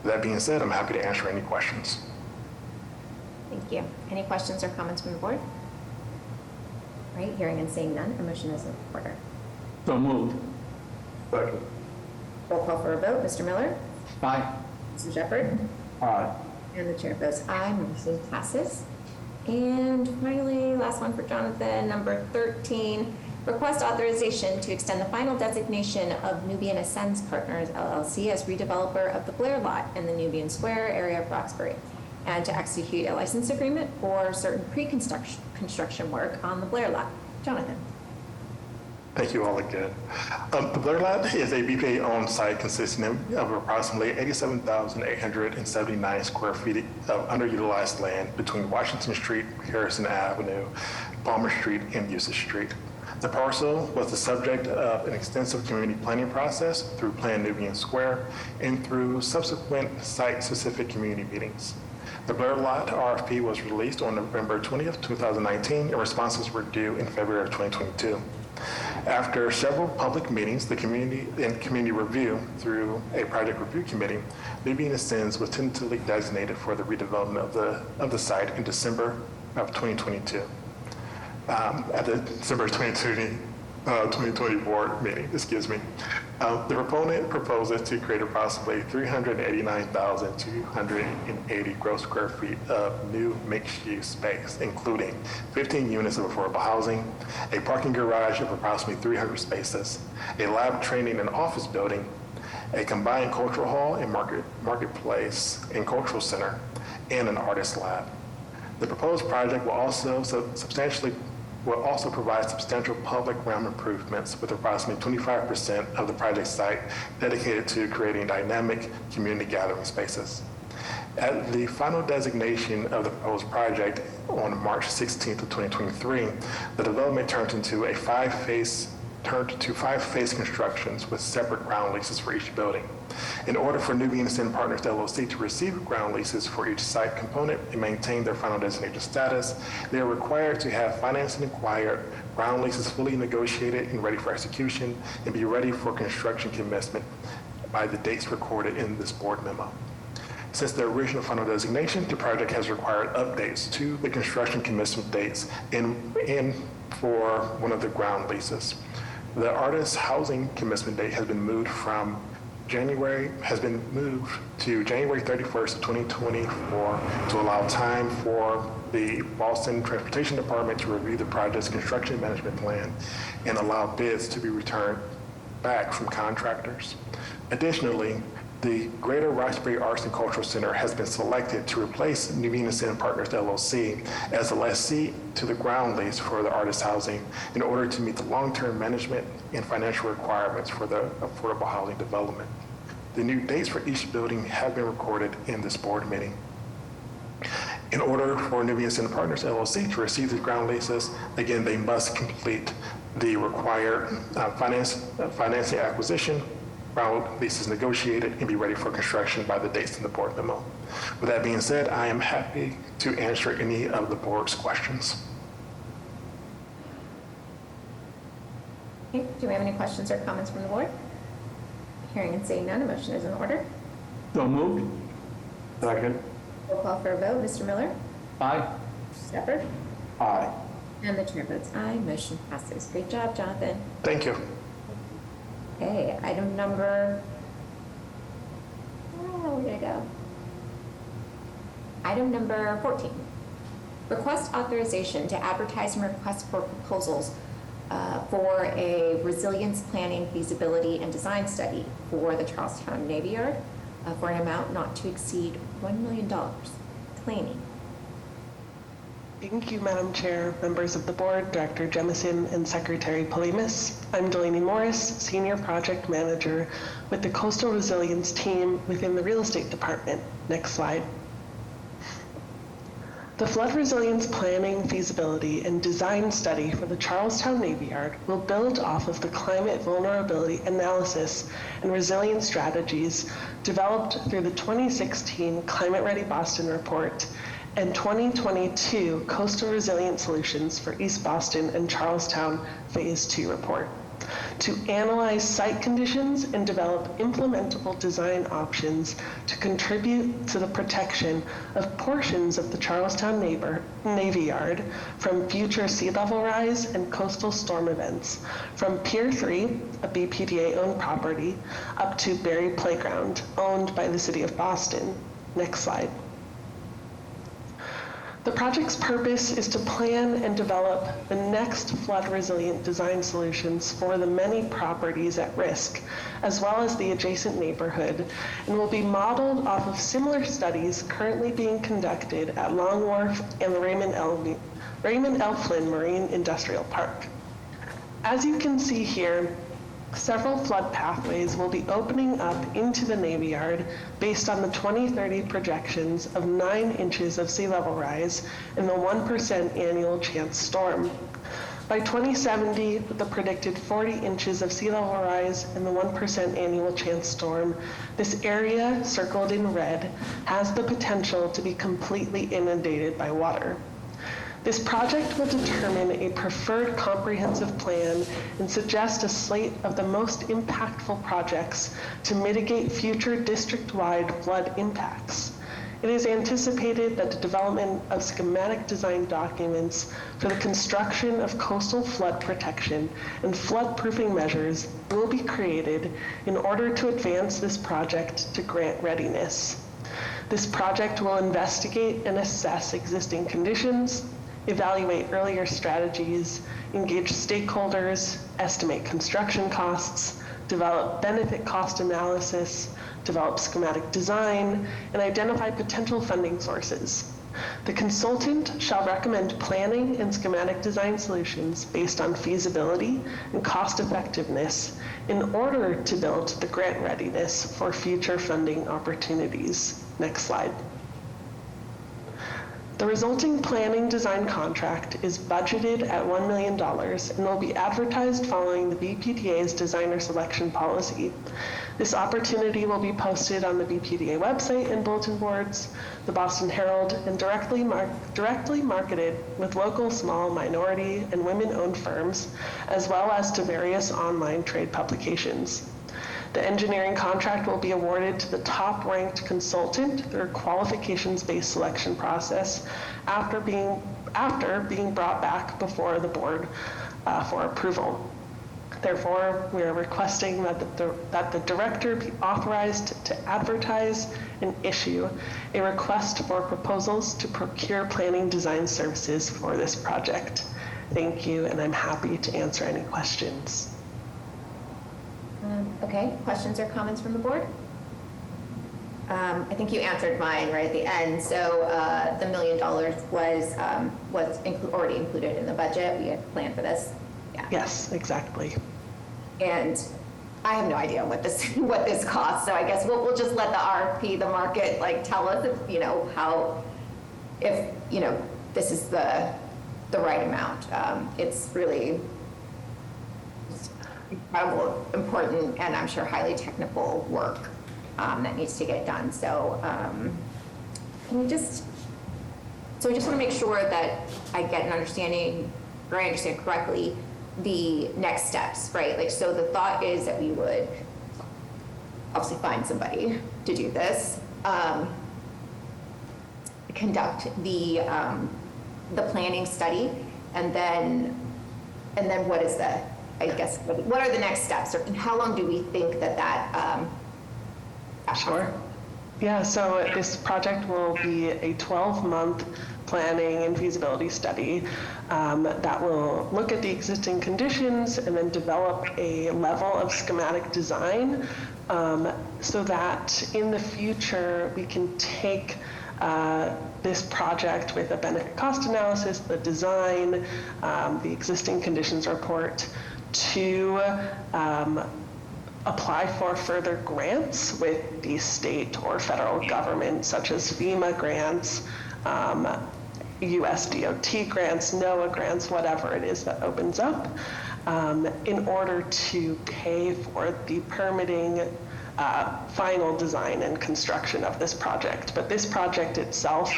That being said, I'm happy to answer any questions. Thank you. Any questions or comments from the board? All right, hearing and seeing none, a motion is in order. So moved. Second. Roll call for a vote. Mr. Miller? Aye. Mr. Shepherd? Aye. And the chair votes aye. Motion passes. And finally, last one for Jonathan, number 13, request authorization to extend the final designation of Nubian Ascends Partners LLC as redeveloper of the Blair lot in the Nubian Square area of Roxbury and to execute a license agreement for certain construction work on the Blair lot. Jonathan. Thank you all again. The Blair Lot is a BPA-owned site consisting of approximately 87,879 square feet of underutilized land between Washington Street, Harrison Avenue, Palmer Street, and Usage Street. The parcel was the subject of an extensive community planning process through Plan Nubian Square and through subsequent site-specific community meetings. The Blair Lot RFP was released on November 20th, 2019, and responses were due in February of 2022. After several public meetings, the community review through a project review committee, Nubian Ascends was tentatively designated for the redevelopment of the site in December of 2022. At the December 2020 board meeting, the proponent proposes to create approximately 389,280 gross square feet of new mixed-use space, including 15 units of affordable housing, a parking garage of approximately 300 spaces, a lab training and office building, a combined cultural hall and marketplace and cultural center, and an artist lab. The proposed project will also provide substantial public realm improvements with approximately 25% of the project site dedicated to creating dynamic community gathering spaces. At the final designation of the proposed project on March 16th of 2023, the development turned to five-phase constructions with separate ground leases for each building. In order for Nubian Ascend Partners LLC to receive ground leases for each site component and maintain their final designation status, they are required to have financing acquired, ground leases fully negotiated and ready for execution, and be ready for construction commencement by the dates recorded in this board memo. Since the original final designation, the project has required updates to the construction commencement dates and for one of the ground leases. The artist housing commencement date has been moved to January 31st of 2024 to allow time for the Boston Transportation Department to review the project's construction management plan and allow bids to be returned back from contractors. Additionally, the Greater Roxbury Arts and Cultural Center has been selected to replace Nubian Ascend Partners LLC as the lessee to the ground lease for the artist housing in order to meet the long-term management and financial requirements for the affordable housing development. The new dates for each building have been recorded in this board meeting. In order for Nubian Ascend Partners LLC to receive the ground leases, again, they must complete the required financing acquisition, ground leases negotiated, and be ready for construction by the dates in the board memo. With that being said, I am happy to answer any of the board's questions. Okay, do we have any questions or comments from the board? Hearing and seeing none, a motion is in order. So moved. Second. Roll call for a vote. Mr. Miller? Aye. Mr. Shepherd? Aye. And the chair votes aye. Motion passes. Great job, Jonathan. Thank you. Okay, item number, where did it go? Item number 14. Request authorization to advertise and request for proposals for a resilience planning, feasibility, and design study for the Charlestown Navy Yard for an amount not to exceed $1 million. Delaney. Thank you, Madam Chair, members of the board, Director Jemison, and Secretary Polimis. I'm Delaney Morris, Senior Project Manager with the Coastal Resilience Team within the Real Estate Department. Next slide. The Flood Resilience Planning, Feasibility, and Design Study for the Charlestown Navy Yard will build off of the climate vulnerability analysis and resilience strategies developed through the 2016 Climate Ready Boston Report and 2022 Coastal Resilience Solutions for East Boston and Charlestown Phase 2 report to analyze site conditions and develop implementable design options to contribute to the protection of portions of the Charlestown Navy Yard from future sea level rise and coastal storm events, from Pier 3, a BPDA-owned property, up to Berry Playground, owned by the City of Boston. Next slide. The project's purpose is to plan and develop the next flood-resilient design solutions for the many properties at risk, as well as the adjacent neighborhood, and will be modeled off of similar studies currently being conducted at Long Wharf and the Raymond L. Flynn Marine Industrial Park. As you can see here, several flood pathways will be opening up into the Navy Yard based on the 2030 projections of 9 inches of sea level rise and the 1% annual chance storm. By 2070, with the predicted 40 inches of sea level rise and the 1% annual chance storm, this area, circled in red, has the potential to be completely inundated by water. This project will determine a preferred comprehensive plan and suggest a slate of the most impactful projects to mitigate future district-wide flood impacts. It is anticipated that the development of schematic design documents for the construction of coastal flood protection and flood-proofing measures will be created in order to advance this project to grant readiness. This project will investigate and assess existing conditions, evaluate earlier strategies, engage stakeholders, estimate construction costs, develop benefit cost analysis, develop schematic design, and identify potential funding sources. The consultant shall recommend planning and schematic design solutions based on feasibility and cost effectiveness in order to build the grant readiness for future funding opportunities. Next slide. The resulting planning design contract is budgeted at $1 million and will be advertised following the BPDA's designer selection policy. This opportunity will be posted on the BPDA website and bulletin boards, the Boston Herald, and directly marketed with local, small, minority, and women-owned firms, as well as to various online trade publications. The engineering contract will be awarded to the top-ranked consultant through a qualifications-based selection process after being brought back before the board for approval. Therefore, we are requesting that the director be authorized to advertise and issue a request for proposals to procure planning design services for this project. Thank you, and I'm happy to answer any questions. Okay, questions or comments from the board? I think you answered mine right at the end. So the $1 million was already included in the budget. We had planned for this. Yeah. Yes, exactly. And I have no idea what this costs. So I guess we'll just let the RFP, the market, tell us if this is the right amount. It's really incredible, important, and I'm sure highly technical work that needs to get done. So I just want to make sure that I get an understanding, or I understand correctly, the next steps, right? So the thought is that we would obviously find somebody to do this, conduct the planning study, and then what is what are the next steps, or how long do we think that Sure. Yeah, so this project will be a 12-month planning and feasibility study that will look at the existing conditions and then develop a level of schematic design so that in the future we can take this project with a benefit cost analysis, the design, the existing conditions report to apply for further grants with the state or federal government, such as FEMA grants, US DOT grants, NOAA grants, whatever it is that opens up, in order to pay for the permitting, final design and construction of this project. But this project itself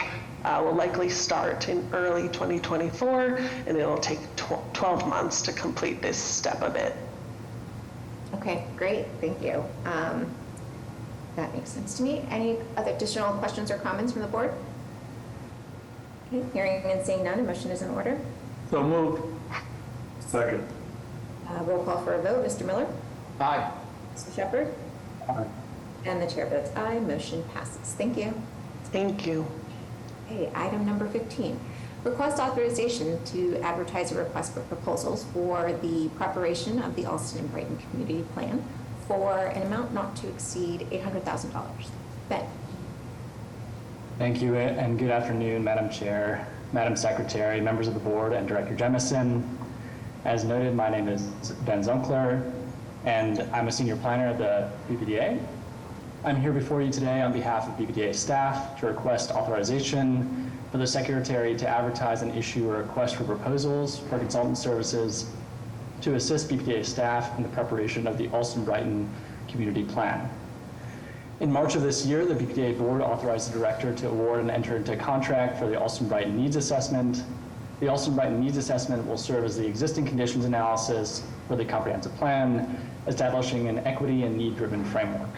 will likely start in early 2024, and it'll take 12 months to complete this step of it. Okay, great, thank you. That makes sense to me. Any other additional questions or comments from the board? Okay, hearing and seeing none, a motion is in order. So moved. Second. Roll call for a vote. Mr. Miller? Aye. Mr. Shepherd? Aye. And the chair votes aye. Motion passes. Thank you. Thank you. Okay, item number 15, request authorization to advertise a request for proposals for the preparation of the Alston and Brighton Community Plan for an amount not to exceed $800,000. Ben. Thank you, and good afternoon, Madam Chair, Madam Secretary, members of the board, and Director Jemison. As noted, my name is Ben Zunkler, and I'm a senior planner at the BPDA. I'm here before you today on behalf of BPDA staff to request authorization for the Secretary to advertise and issue a request for proposals for consultant services to assist BPDA staff in the preparation of the Alston-Brighton Community Plan. In March of this year, the BPDA board authorized the director to award and enter into a contract for the Alston-Brighton Needs Assessment. The Alston-Brighton Needs Assessment will serve as the existing conditions analysis for the comprehensive plan, establishing an equity and need-driven framework.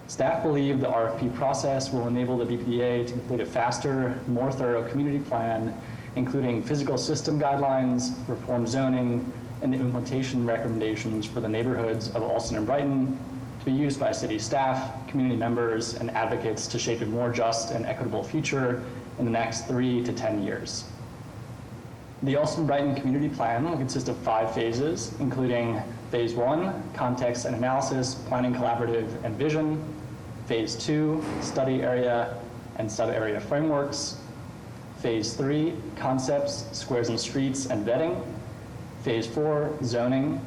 Staff believe the RFP process will enable the BPDA to complete a faster, more thorough community plan, including physical system guidelines, reform zoning, and the implementation recommendations for the neighborhoods of Alston and Brighton to be used by city staff, community members, and advocates to shape a more just and equitable future in the next 3 to 10 years. The Alston-Brighton Community Plan will consist of 5 phases, including Phase 1, Context and Analysis, Planning Collaborative and Vision, Phase 2, Study Area and Sub-Area Frameworks, Phase 3, Concepts, Squares and Streets and Vetting, Phase 4, Zoning,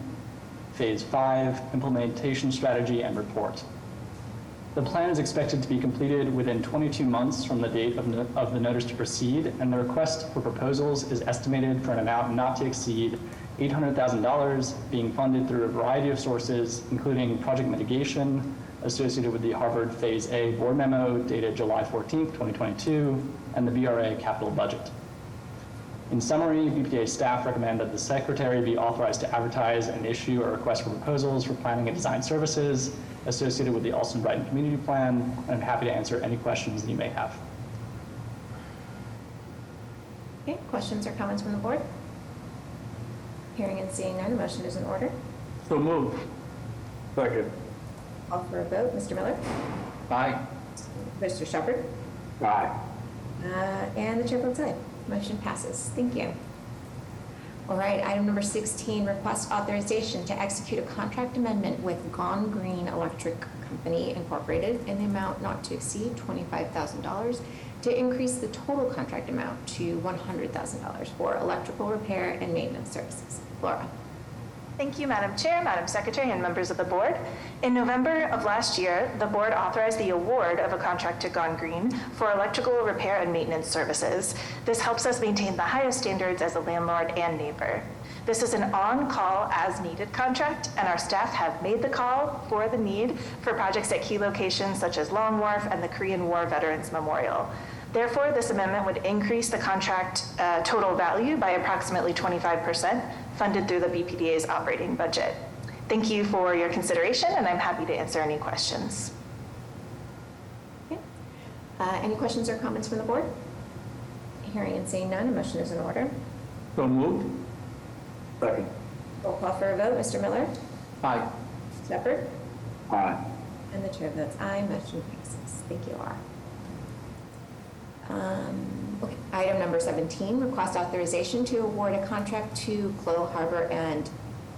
Phase 5, Implementation Strategy and Report. The plan is expected to be completed within 22 months from the date of the notice to proceed, and the request for proposals is estimated for an amount not to exceed $800,000, being funded through a variety of sources, including project mitigation associated with the Harvard Phase A board memo dated July 14th, 2022, and the BRA capital budget. In summary, BPDA staff recommend that the Secretary be authorized to advertise and issue a request for proposals for planning and design services associated with the Alston-Brighton Community Plan, and I'm happy to answer any questions that you may have. Okay, questions or comments from the board? Hearing and seeing none, motion is in order. So moved. Second. Call for a vote. Mr. Miller? Aye. Mr. Shepherd? Aye. And the chair votes aye. Motion passes. Thank you. All right, item number 16, request authorization to execute a contract amendment with Gone Green Electric Company Incorporated in the amount not to exceed $25,000 to increase the total contract amount to $100,000 for electrical repair and maintenance services. Laura. Thank you, Madam Chair, Madam Secretary, and members of the board. In November of last year, the board authorized the award of a contract to Gone Green for electrical repair and maintenance services. This helps us maintain the highest standards as a landlord and neighbor. This is an on-call as-needed contract, and our staff have made the call for the need for projects at key locations such as Long Wharf and the Korean War Veterans Memorial. Therefore, this amendment would increase the contract total value by approximately 25%, funded through the BPDA's operating budget. Thank you for your consideration, and I'm happy to answer any questions. Okay. Any questions or comments from the board? Hearing and seeing none, a motion is in order. So moved. Second. Roll call for a vote. Mr. Miller? Aye. Shepherd? Aye. And the chair votes aye. Motion passes. Thank you, Laura. Okay. Item number 17, request authorization to award a contract to Clow Harbor and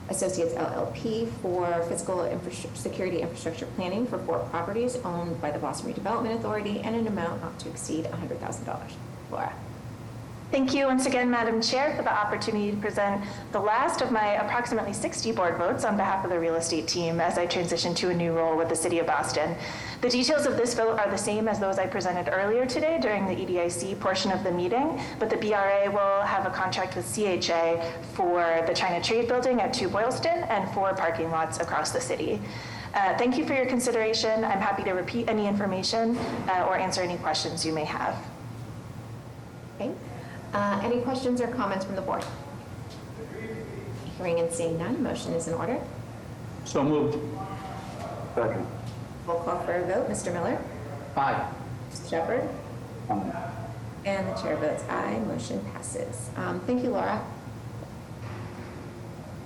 Associates LLP for physical security infrastructure planning for 4 properties owned by the Boston Redevelopment Authority and an amount not to exceed $100,000. Laura. Thank you once again, Madam Chair, for the opportunity to present the last of my approximately 60 board votes on behalf of the real estate team as I transition to a new role with the City of Boston. The details of this vote are the same as those I presented earlier today during the EDIC portion of the meeting, but the BRA will have a contract with CHA for the China Trade Building at 2 Boylston and 4 parking lots across the city. Thank you for your consideration. I'm happy to repeat any information or answer any questions you may have. Okay. Any questions or comments from the board? Hearing and seeing none, motion is in order. So moved. Second. Roll call for a vote. Mr. Miller? Aye. Mr. Shepherd? Aye. And the chair votes aye. Motion passes. Thank you, Laura.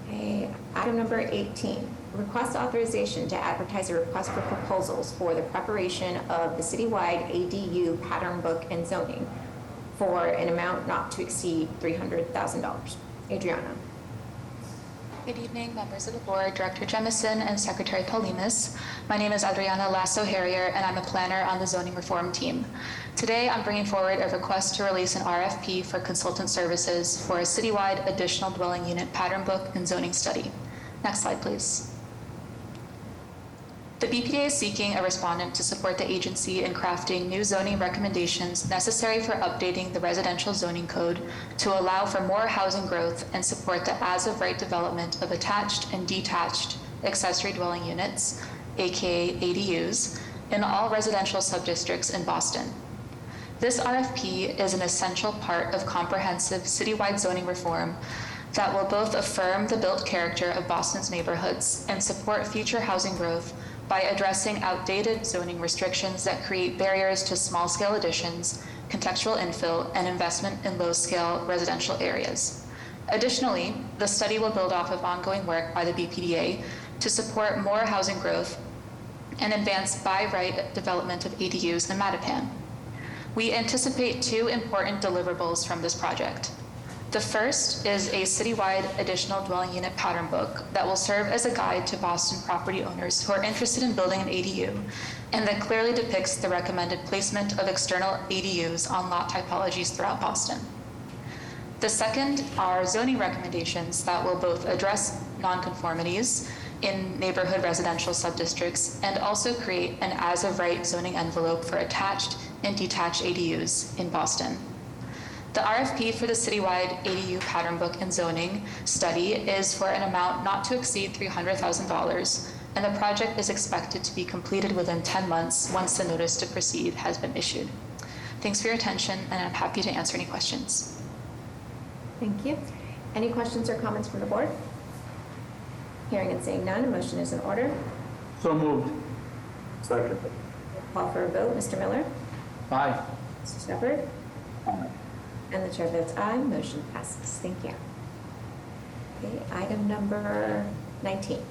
Okay. Item number 18, request authorization to advertise a request for proposals for the preparation of the citywide ADU pattern book and zoning for an amount not to exceed $300,000. Adriana. Good evening, members of the board, Director Jemison, and Secretary Paulinas. My name is Adriana Lasso-Harrier, and I'm a planner on the zoning reform team. Today, I'm bringing forward a request to release an RFP for consultant services for a citywide additional dwelling unit pattern book and zoning study. Next slide, please. The BPDA is seeking a respondent to support the agency in crafting new zoning recommendations necessary for updating the residential zoning code to allow for more housing growth and support the as-of-right development of attached and detached accessory dwelling units, aka ADUs, in all residential subdistricts in Boston. This RFP is an essential part of comprehensive citywide zoning reform that will both affirm the built character of Boston's neighborhoods and support future housing growth by addressing outdated zoning restrictions that create barriers to small-scale additions, contextual infill, and investment in low-scale residential areas. Additionally, the study will build off of ongoing work by the BPDA to support more housing growth and advance by-right development of ADUs in Mattapan. We anticipate two important deliverables from this project. The first is a citywide additional dwelling unit pattern book that will serve as a guide to Boston property owners who are interested in building an ADU, and that clearly depicts the recommended placement of external ADUs on lot typologies throughout Boston. The second are zoning recommendations that will both address nonconformities in neighborhood residential subdistricts and also create an as-of-right zoning envelope for attached and detached ADUs in Boston. The RFP for the citywide ADU pattern book and zoning study is for an amount not to exceed $300,000, and the project is expected to be completed within 10 months once the notice to proceed has been issued. Thanks for your attention, and I'm happy to answer any questions. Thank you. Any questions or comments from the board? Hearing and seeing none, a motion is in order. So moved. Second. Call for a vote. Mr. Miller? Aye. Mr. Shepherd? And the chair votes aye. Motion passes. Thank you. Okay, item number 19.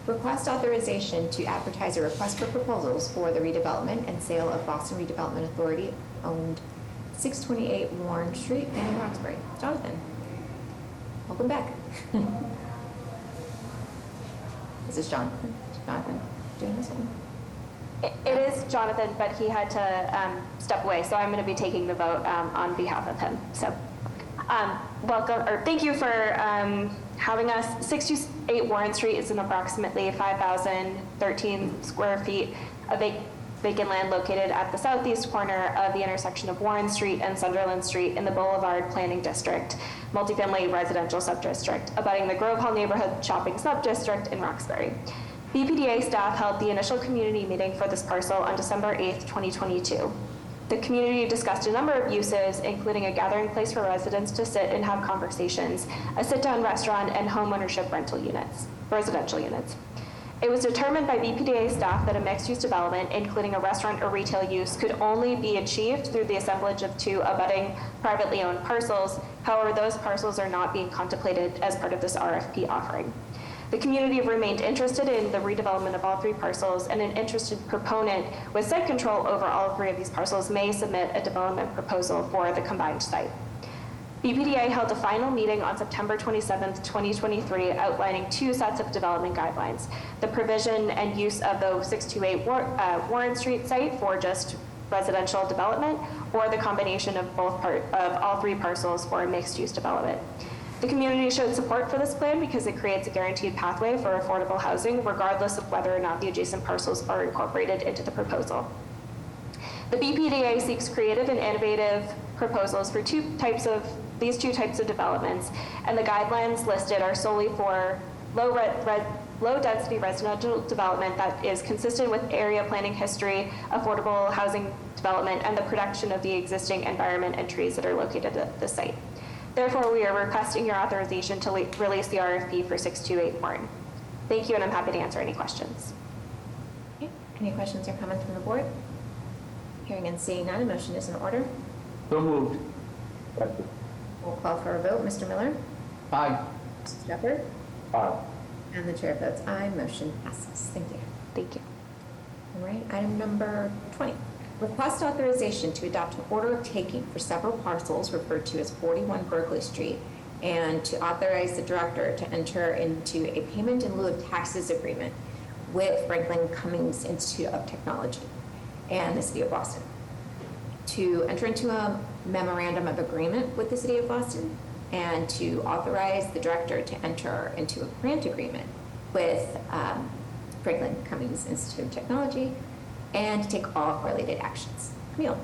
Request authorization to advertise a request for proposals for the redevelopment and sale of Boston Redevelopment Authority owned 628 Warren Street in Roxbury. Jonathan, welcome back. This is Jonathan. Jonathan, doing this one? It is Jonathan, but he had to step away, so I'm going to be taking the vote on behalf of him. So, welcome, or thank you for having us. 628 Warren Street is an approximately 5,013 square feet of vacant land located at the southeast corner of the intersection of Warren Street and Sunderland Street in the Boulevard Planning District, multifamily residential subdistrict, abutting the Grove Hall neighborhood shopping subdistrict in Roxbury. BPDA staff held the initial community meeting for this parcel on December 8th, 2022. The community discussed a number of uses, including a gathering place for residents to sit and have conversations, a sit-down restaurant, and home ownership residential units. It was determined by BPDA staff that a mixed-use development, including a restaurant or retail use, could only be achieved through the assemblage of two abutting privately owned parcels. However, those parcels are not being contemplated as part of this RFP offering. The community remained interested in the redevelopment of all three parcels, and an interested proponent with site control over all three of these parcels may submit a development proposal for the combined site. BPDA held a final meeting on September 27th, 2023, outlining two sets of development guidelines: the provision and use of the 628 Warren Street site for just residential development, or the combination of all three parcels for a mixed-use development. The community showed support for this plan because it creates a guaranteed pathway for affordable housing, regardless of whether or not the adjacent parcels are incorporated into the proposal. The BPDA seeks creative and innovative proposals for these two types of developments, and the guidelines listed are solely for low-density residential development that is consistent with area planning history, affordable housing development, and the protection of the existing environment and trees that are located at the site. Therefore, we are requesting your authorization to release the RFP for 628 Warren. Thank you, and I'm happy to answer any questions. Okay. Any questions or comments from the board? Hearing and seeing none, a motion is in order. So moved. We'll call for a vote. Mr. Miller? Aye. Mr. Shepherd? Aye. And the chair votes aye, motion passes. Thank you. Thank you. All right, item number 20. Request authorization to adopt an order of taking for several parcels referred to as 41 Berkeley Street, and to authorize the director to enter into a payment in lieu of taxes agreement with Franklin Cummings Institute of Technology and the City of Boston. To enter into a memorandum of agreement with the City of Boston, and to authorize the director to enter into a grant agreement with Franklin Cummings Institute of Technology, and to take all related actions. Camille.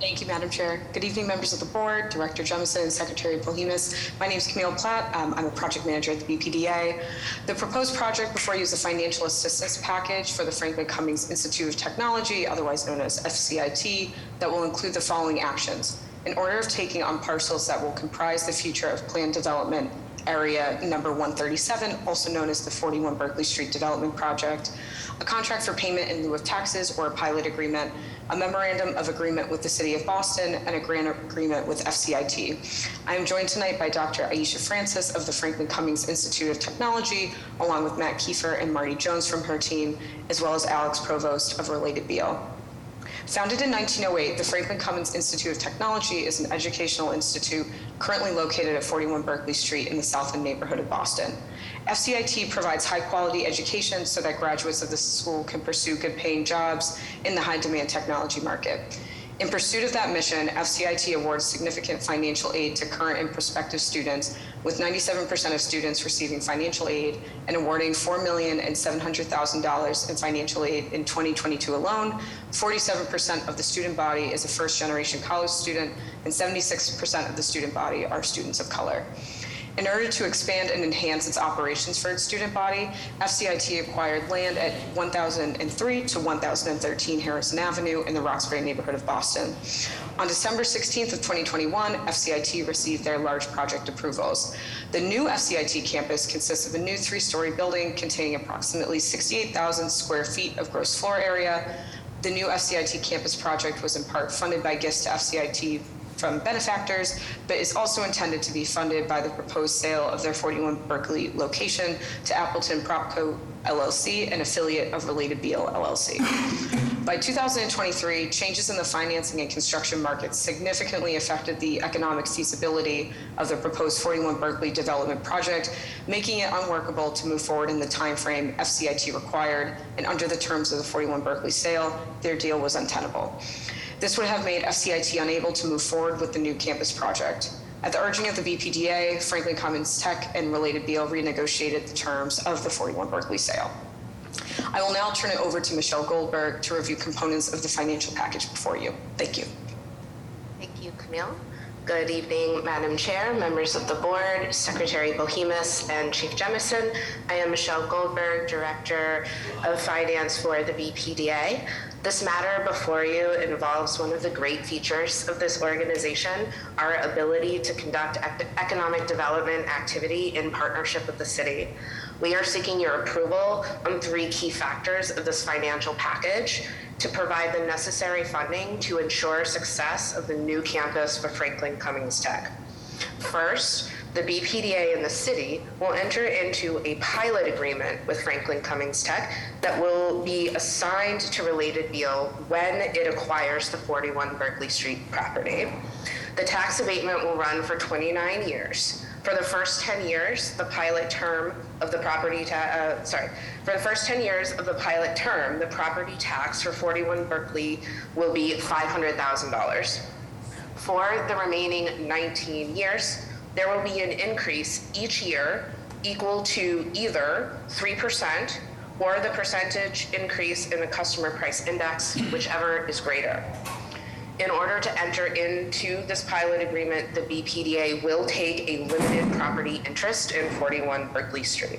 Thank you, Madam Chair. Good evening, members of the board, Director Jemison, and Secretary Polhemus. My name is Camille Platt. I'm a project manager at the BPDA. The proposed project before you is a financial assistance package for the Franklin Cummings Institute of Technology, otherwise known as FCIT, that will include the following actions. An order of taking on parcels that will comprise the future of planned development area number 137, also known as the 41 Berkeley Street Development Project, a contract for payment in lieu of taxes or a pilot agreement, a memorandum of agreement with the City of Boston, and a grant agreement with FCIT. I am joined tonight by Dr. Aisha Francis of the Franklin Cummings Institute of Technology, along with Matt Kiefer and Marty Jones from her team, as well as Alex Provost of Related Beal. Founded in 1908, the Franklin Cummings Institute of Technology is an educational institute currently located at 41 Berkeley Street in the South End neighborhood of Boston. FCIT provides high-quality education so that graduates of the school can pursue good-paying jobs in the high-demand technology market. In pursuit of that mission, FCIT awards significant financial aid to current and prospective students, with 97% of students receiving financial aid and awarding $4,700,000 in financial aid in 2022 alone. 47% of the student body is a first-generation college student, and 76% of the student body are students of color. In order to expand and enhance its operations for its student body, FCIT acquired land at 1003 to 1013 Harrison Avenue in the Roxbury neighborhood of Boston. On December 16th of 2021, FCIT received their large project approvals. The new FCIT campus consists of a new 3-story building containing approximately 68,000 square feet of gross floor area. The new FCIT campus project was in part funded by gifts to FCIT from benefactors, but is also intended to be funded by the proposed sale of their 41 Berkeley location to Appleton Propco LLC, an affiliate of Related Beal LLC. By 2023, changes in the financing and construction markets significantly affected the economic feasibility of the proposed 41 Berkeley development project, making it unworkable to move forward in the timeframe FCIT required, and under the terms of the 41 Berkeley sale, their deal was untenable. This would have made FCIT unable to move forward with the new campus project. At the urging of the BPDA, Franklin Cummings Tech and Related Beal renegotiated the terms of the 41 Berkeley sale. I will now turn it over to Michelle Goldberg to review components of the financial package before you. Thank you. Thank you, Camille. Good evening, Madam Chair, members of the board, Secretary Polhemus, and Chief Jemison. I am Michelle Goldberg, Director of Finance for the BPDA. This matter before you involves one of the great features of this organization, our ability to conduct economic development activity in partnership with the city. We are seeking your approval on 3 key factors of this financial package to provide the necessary funding to ensure success of the new campus for Franklin Cummings Tech. First, the BPDA and the city will enter into a pilot agreement with Franklin Cummings Tech that will be assigned to Related Beal when it acquires the 41 Berkeley Street property. The tax abatement will run for 29 years. For the first 10 years, the pilot term of the property tax for 41 Berkeley will be $500,000. For the remaining 19 years, there will be an increase each year equal to either 3% or the percentage increase in the customer price index, whichever is greater. In order to enter into this pilot agreement, the BPDA will take a limited property interest in 41 Berkeley Street.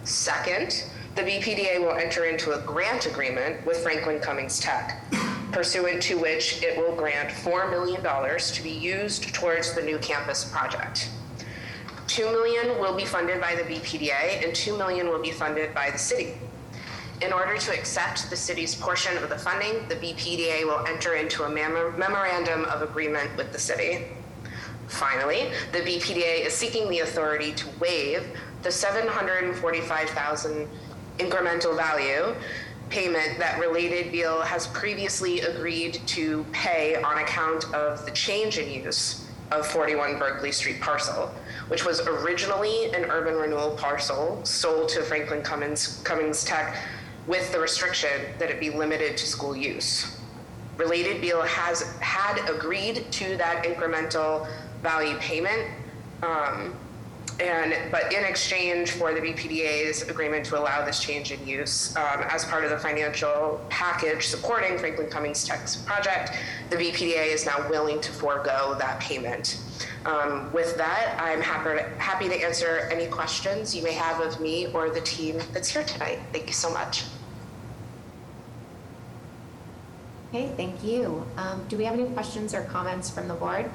Second, the BPDA will enter into a grant agreement with Franklin Cummings Tech, pursuant to which it will grant $4 million to be used towards the new campus project. $2 million will be funded by the BPDA and $2 million will be funded by the city. In order to accept the city's portion of the funding, the BPDA will enter into a memorandum of agreement with the city. Finally, the BPDA is seeking the authority to waive the $745,000 incremental value payment that Related Beal has previously agreed to pay on account of the change in use of 41 Berkeley Street parcel, which was originally an urban renewal parcel sold to Franklin Cummings Tech with the restriction that it be limited to school use. Related Beal had agreed to that incremental value payment, but in exchange for the BPDA's agreement to allow this change in use, as part of the financial package supporting Franklin Cummings Tech's project, the BPDA is now willing to forego that payment. With that, I'm happy to answer any questions you may have of me or the team that's here tonight. Thank you so much. Okay, thank you. Do we have any questions or comments from the board?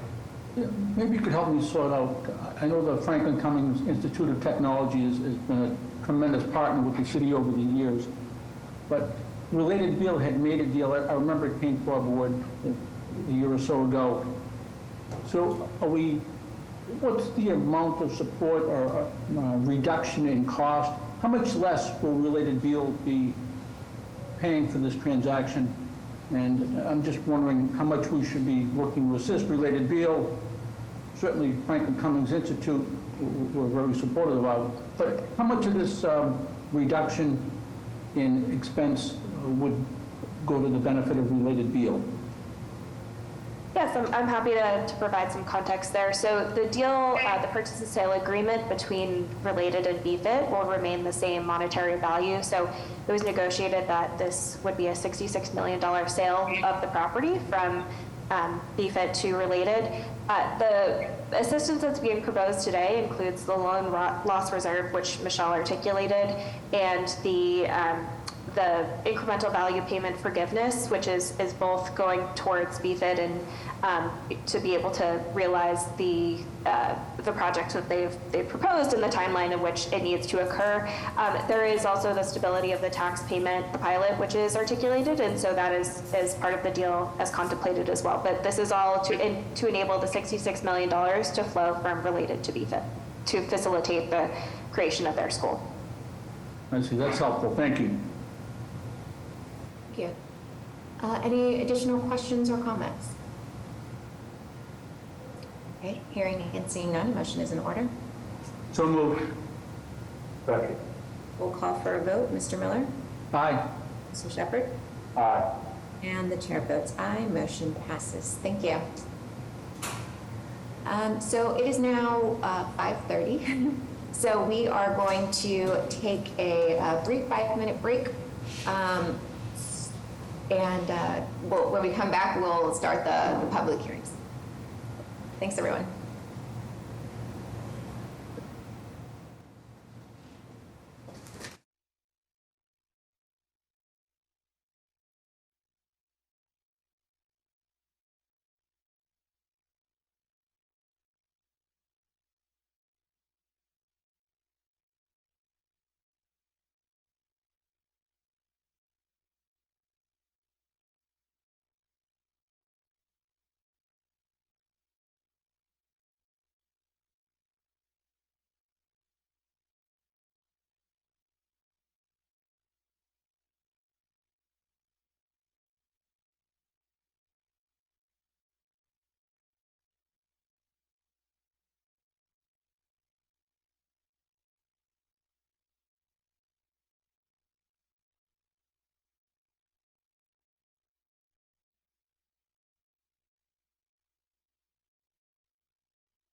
Yeah, maybe you could help me sort out. I know the Franklin Cummings Institute of Technology has been a tremendous partner with the city over the years, but Related Beal had made a deal. I remember it came to our board a year or so ago. So what's the amount of support or reduction in cost? How much less will Related Beal be paying for this transaction? And I'm just wondering how much we should be looking to assist Related Beal. Certainly Franklin Cummings Institute we're very supportive of, but how much of this reduction in expense would go to the benefit of Related Beal? Yes, I'm happy to provide some context there. So the deal, the purchase and sale agreement between Related and BFIT will remain the same monetary value. So it was negotiated that this would be a $66 million sale of the property from BFIT to Related. The assistance that's being proposed today includes the loan loss reserve, which Michelle articulated, and the incremental value payment forgiveness, which is both going towards BFIT and to be able to realize the project that they've proposed and the timeline in which it needs to occur. There is also the stability of the tax payment, the pilot, which is articulated, and so that is part of the deal as contemplated as well. But this is all to enable the $66 million to flow from Related to BFIT to facilitate the creation of their school. I see, that's helpful, thank you. Thank you. Any additional questions or comments? Okay, hearing and seeing none, motion is in order. So moved. Second. We'll call for a vote. Mr. Miller? Aye. Mr. Shepherd? Aye. And the chair votes aye. Motion passes. Thank you. So it is now 5:30. So we are going to take a brief 5-minute break. When we come back, we'll start the public hearings. Thanks, everyone.